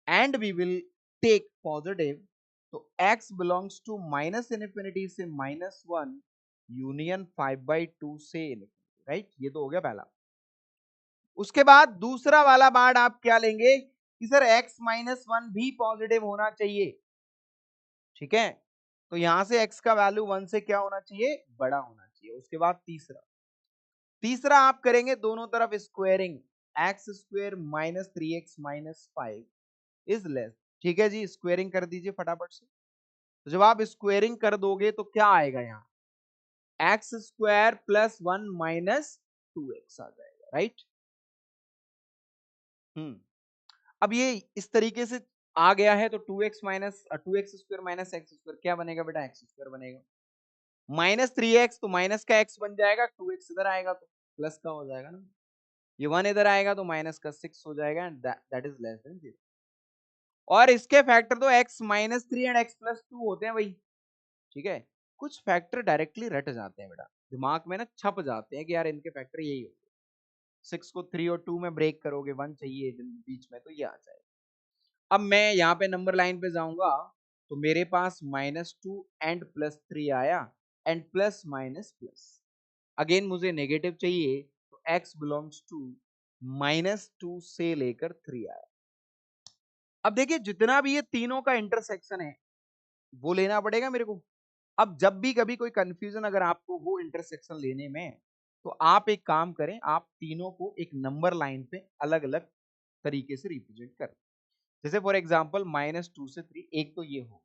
[SPEAKER 1] and we will take positive. तो x belongs to minus infinity से -1 यूनियन 5/2 से इनफिनिटी, राइट? ये तो हो गया पहला। उसके बाद दूसरा वाला पार्ट आप क्या लेंगे कि सर x-1 भी पॉजिटिव होना चाहिए, ठीक है? तो यहां से x का वैल्यू 1 से क्या होना चाहिए? बड़ा होना चाहिए। उसके बाद तीसरा तीसरा आप करेंगे दोनों तरफ squaring, x² minus 3x minus 5 is less, ठीक है जी? स्क्वायरिंग कर दीजिए फटाफट से। तो जब आप स्क्वायरिंग कर दोगे तो क्या आएगा? यहाँ x² प्लस 1 माइनस 2x आ जाएगा, राइट? अब ये इस तरीके से आ गया है तो 2x² माइनस x² क्या बनेगा बेटा? x² बनेगा। माइनस 3x तो माइनस का x बन जाएगा, 2x इधर आएगा तो प्लस का हो जाएगा ना, ये 1 इधर आएगा तो माइनस का 6 हो जाएगा, and that is less then 0। और इसके फैक्टर तो x minus 3 and x plus 2 होते हैं भाई, ठीक है? कुछ फैक्टर डायरेक्टली रट जाते हैं बेटा, दिमाग में ना छप जाते हैं कि यार इनके फैक्टर यही होते हैं। 6 को 3 और 2 में ब्रेक करोगे, 1 चाहिए बीच में, तो ये आ जाएगा। अब मैं यहाँ पे नंबर लाइन पे जाऊंगा तो मेरे पास -2 एंड +3 आया, and plus minus plus, again मुझे नेगेटिव चाहिए तो x बिलोंग्स टू -2 से लेकर 3 आया। अब देखिए जितना भी ये तीनों का इंटरसेक्शन है वो लेना पड़ेगा मेरे को। अब जब भी कभी कोई कंफ्यूजन अगर आपको हो इंटरसेक्शन लेने में, तो आप एक काम करें, आप तीनों को एक नंबर लाइन पे अलग अलग तरीके से रिप्रेजेंट करें। जैसे फॉर एग्जाम्पल -2 से 3, एक तो ये हो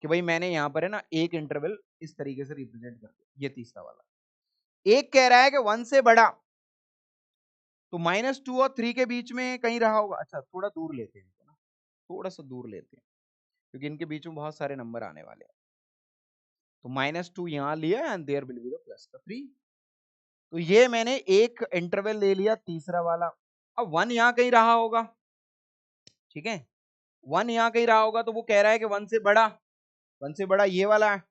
[SPEAKER 1] कि भाई मैंने यहां पर है ना एक इंटरवल इस तरीके से रिप्रेजेंट कर दिया, ये तीसरा वाला। एक कह रहा है कि 1 से बड़ा, तो -2 और 3 के बीच में कहीं रहा होगा। अच्छा थोड़ा दूर लेते हैं इनको ना, थोड़ा सा दूर लेते हैं क्योंकि इनके बीच में बहुत सारे नंबर आने वाले हैं। तो -2 यहां लिया and there will be the plus का 3। तो ये मैंने एक इंटरवल ले लिया तीसरा वाला। अब 1 यहां कहीं रहा होगा, ठीक है? 1 यहां कहीं रहा होगा, तो वो कह रहा है कि 1 से बड़ा, 1 से बड़ा ये वाला है।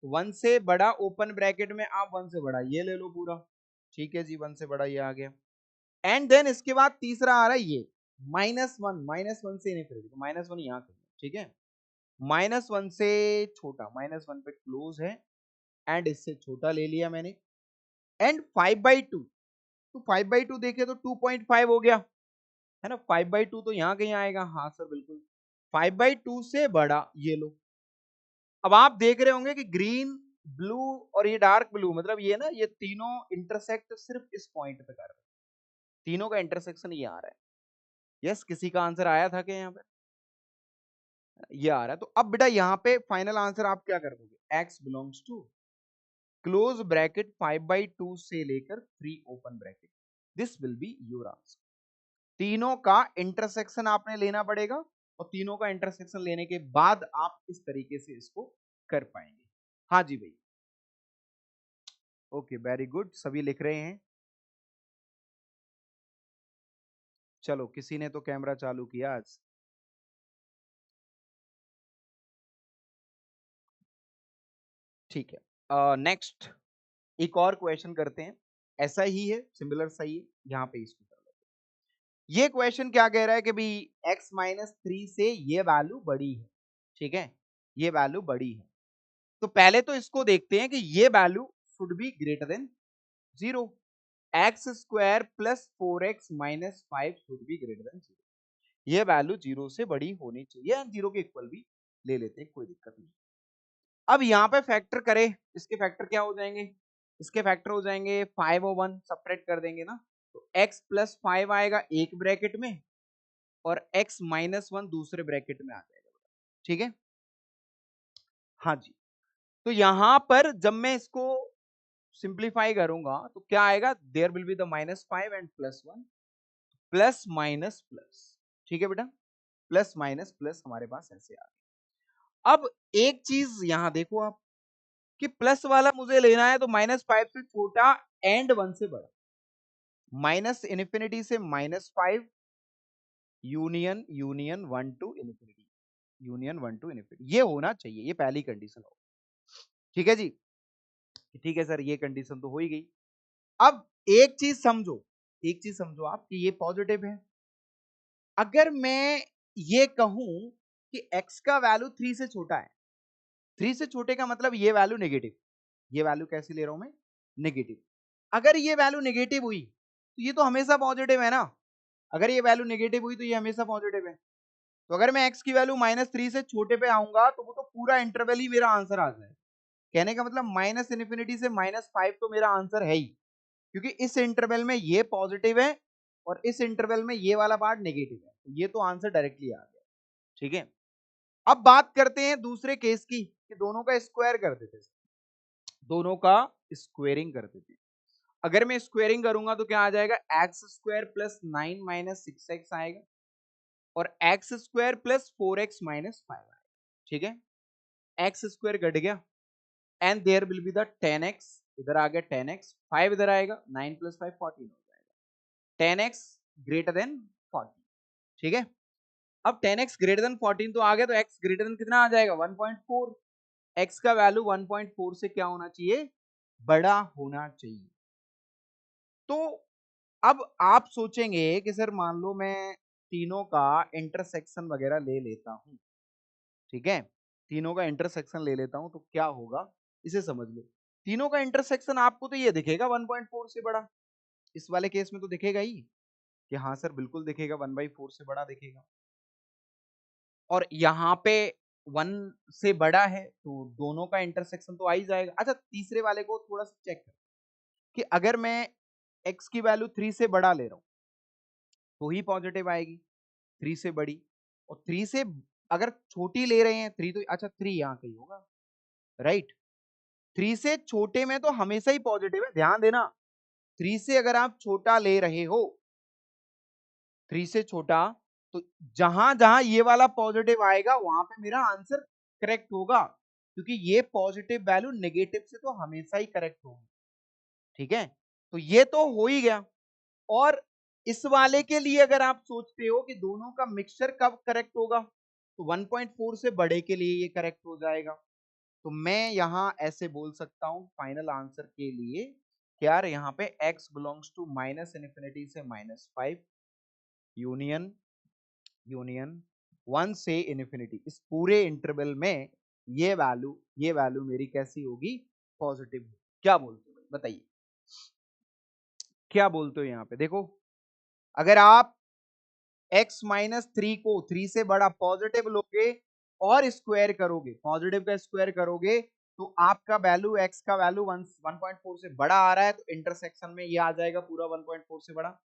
[SPEAKER 1] 1 से बड़ा ओपन ब्रैकेट में आप 1 से बड़ा ये ले लो पूरा, ठीक है जी? 1 से बड़ा ये आ गया, एंड देन इसके बाद तीसरा आ रहा है ये -1 से इनफिनिटी, तो -1 यहाँ कहीं, ठीक है? -1 से छोटा, -1 पे क्लोज है, एंड इससे छोटा ले लिया मैंने, एंड 5/2। तो 5/2 देखे तो 2.5 हो गया, है ना? 5/2 तो यहाँ कहीं आएगा, हाँ सर बिल्कुल। 5/2 से बड़ा ये लो। अब आप देख रहे होंगे कि ग्रीन, ब्लू और ये डार्क ब्लू, मतलब ये ना ये तीनों इंटरसेक्ट सिर्फ इस पॉइंट पे कर रहे हैं, तीनों का इंटरसेक्शन ये आ रहा है। यस, किसी का आंसर आया था क्या यहाँ पे? ये आ रहा है। तो अब बेटा यहाँ पे फाइनल आंसर आप क्या कर दोगे? x belongs to close bracket 5/2 से लेकर 3 open bracket, this will be your answer. तीनों का इंटरसेक्शन आपने लेना पड़ेगा, और तीनों का इंटरसेक्शन लेने के बाद आप इस तरीके से इसको कर पाएंगे। हाँ जी भाई, ओके वेरी गुड, सभी लिख रहे हैं। चलो किसी ने तो कैमरा चालू किया आज। ठीक है, नेक्स्ट एक और क्वेश्चन करते हैं, ऐसा ही है, सिमिलर सही है, यहाँ पे इसको कर लेते हैं। ये क्वेश्चन क्या कह रहा है कि भाई x माइनस 3 से ये वैल्यू बड़ी है, ठीक है, ये वैल्यू बड़ी है। तो पहले तो इसको देखते हैं कि ये value should be greater than 0। X square plus 4x minus 5 should be greater than 0। ये वैल्यू 0 से बड़ी होनी चाहिए, 0 के इक्वल भी ले लेते हैं, कोई दिक्कत नहीं। अब यहाँ पे फैक्टर करें, इसके फैक्टर क्या हो जाएंगे, इसके फैक्टर हो जाएंगे 5 और 1 सेपरेट कर देंगे ना, तो x प्लस 5 आएगा एक ब्रैकेट में और x माइनस 1 दूसरे ब्रैकेट में आ जाएगा, ठीक है। हाँ जी, तो यहां पर जब मैं इसको सिंप्लीफाई करूंगा तो क्या आएगा, there will be the -5 and +1, plus minus plus, ठीक है बेटा, प्लस माइनस प्लस हमारे पास ऐसे आ गया। अब एक चीज यहां देखो आप कि प्लस वाला मुझे लेना है तो -5 से छोटा एंड 1 से बड़ा, माइनस इन्फिनिटी से -5 union union 1 to infinity, union 1 to infinity, ये होना चाहिए, ये पहली कंडीशन हो, ठीक है जी। ठीक है सर, ये कंडीशन तो हो ही गई। अब एक चीज समझो, एक चीज समझो आप कि ये पॉजिटिव है। अगर मैं ये कहूं कि x का वैल्यू 3 से छोटा है, 3 से छोटे का मतलब ये वैल्यू नेगेटिव, ये वैल्यू कैसी ले रहा हूं मैं, नेगेटिव। अगर ये वैल्यू नेगेटिव हुई तो ये तो हमेशा पॉजिटिव है ना, अगर ये वैल्यू नेगेटिव हुई तो ये हमेशा पॉजिटिव है। तो अगर मैं x की वैल्यू -3 से छोटे पे आऊंगा तो वो तो पूरा इंटरवल ही मेरा आंसर आ जाए। कहने का मतलब माइनस इन्फिनिटी से -5 तो मेरा आंसर है ही, क्योंकि इस इंटरवल में ये पॉजिटिव है और इस इंटरवल में ये वाला पार्ट नेगेटिव है, ये तो आंसर डायरेक्टली आ गया, ठीक है। अब बात करते हैं दूसरे केस की कि दोनों का स्क्वायर कर देते, दोनों का स्क्वेयरिंग कर देते। अगर मैं स्क्वेयरिंग करूंगा तो क्या आ जाएगा, x square plus 9 minus 6x आएगा और x square plus 4x minus 5 आएगा, ठीक है। एक्स स्क्वायर घट गया and there will be the 10x, इधर आ गया 10x, 5 इधर आएगा, 9 प्लस 5 14 हो जाएगा, 10x ग्रेटर देन 14, ठीक है। अब 10x ग्रेटर देन 14 तो आ गया, तो x ग्रेटर देन कितना आ जाएगा 1.4, x का वैल्यू 1.4 से क्या होना चाहिए, बड़ा होना चाहिए। तो अब आप सोचेंगे कि सर मान लो मैं तीनों का इंटरसेक्शन वगैरह ले लेता हूं, ठीक है, तीनों का इंटरसेक्शन ले लेता हूं तो क्या होगा, इसे समझ लो। तीनों का इंटरसेक्शन आपको तो ये दिखेगा 1.4 से बड़ा, इस वाले केस में तो दिखेगा ही कि हाँ सर बिल्कुल दिखेगा, 1/4 से बड़ा दिखेगा। और यहाँ पे 1 से बड़ा है तो दोनों का इंटरसेक्शन तो आ ही जाएगा। अच्छा तीसरे वाले को थोड़ा सा चेक कर कि अगर मैं x की वैल्यू 3 से बड़ा ले रहा हूं तो ही पॉजिटिव आएगी, 3 से बड़ी, और 3 से अगर छोटी ले रहे हैं 3 तो अच्छा 3 यहाँ कहीं होगा, राइट। 3 से छोटे में तो हमेशा ही पॉजिटिव है, ध्यान देना। 3 से अगर आप छोटा ले रहे हो, 3 से छोटा, तो जहां जहां ये वाला पॉजिटिव आएगा वहां पे मेरा आंसर करेक्ट होगा, क्योंकि ये पॉजिटिव वैल्यू नेगेटिव से तो हमेशा ही करेक्ट होगी, ठीक है। तो ये तो हो ही गया। और इस वाले के लिए अगर आप सोचते हो कि दोनों का मिक्सचर कब करेक्ट होगा, तो 1.4 से बड़े के लिए ये करेक्ट हो जाएगा। तो मैं यहां ऐसे बोल सकता हूं फाइनल आंसर के लिए कि यार यहाँ पे x belongs to minus infinity से -5 यूनियन यूनियन 1 से इन्फिनिटी, इस पूरे इंटरवल में ये वैल्यू मेरी कैसी होगी, पॉजिटिव। क्या बोलते हो बताइए, क्या बोलते हो यहाँ पे देखो, अगर आप x माइनस 3 को 3 से बड़ा पॉजिटिव लोगे और स्क्वायर करोगे, पॉजिटिव का स्क्वायर करोगे, तो आपका वैल्यू x का वैल्यू 1.4 से बड़ा आ रहा है, तो इंटरसेक्शन में ये आ जाएगा पूरा 1.4 से बड़ा।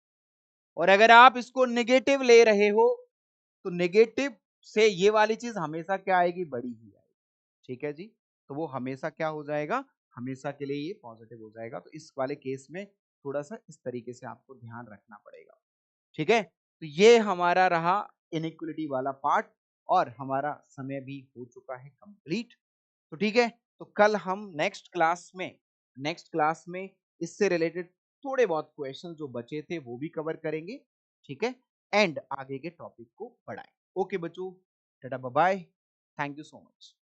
[SPEAKER 1] और अगर आप इसको नेगेटिव ले रहे हो तो नेगेटिव से ये वाली चीज हमेशा क्या आएगी, बड़ी ही आएगी, ठीक है जी। तो वो हमेशा क्या हो जाएगा, हमेशा के लिए ये पॉजिटिव हो जाएगा। तो इस वाले केस में थोड़ा सा इस तरीके से आपको ध्यान रखना पड़ेगा, ठीक है। तो ये हमारा रहा इनइक्वलिटी वाला पार्ट और हमारा समय भी हो चुका है कंप्लीट। तो ठीक है, तो कल हम नेक्स्ट क्लास में इससे रिलेटेड थोड़े बहुत क्वेश्चन जो बचे थे वो भी कवर करेंगे, ठीक है। एंड आगे के टॉपिक को बढ़ाएं। ओके बच्चों, टाटा bye bye, thank you so much.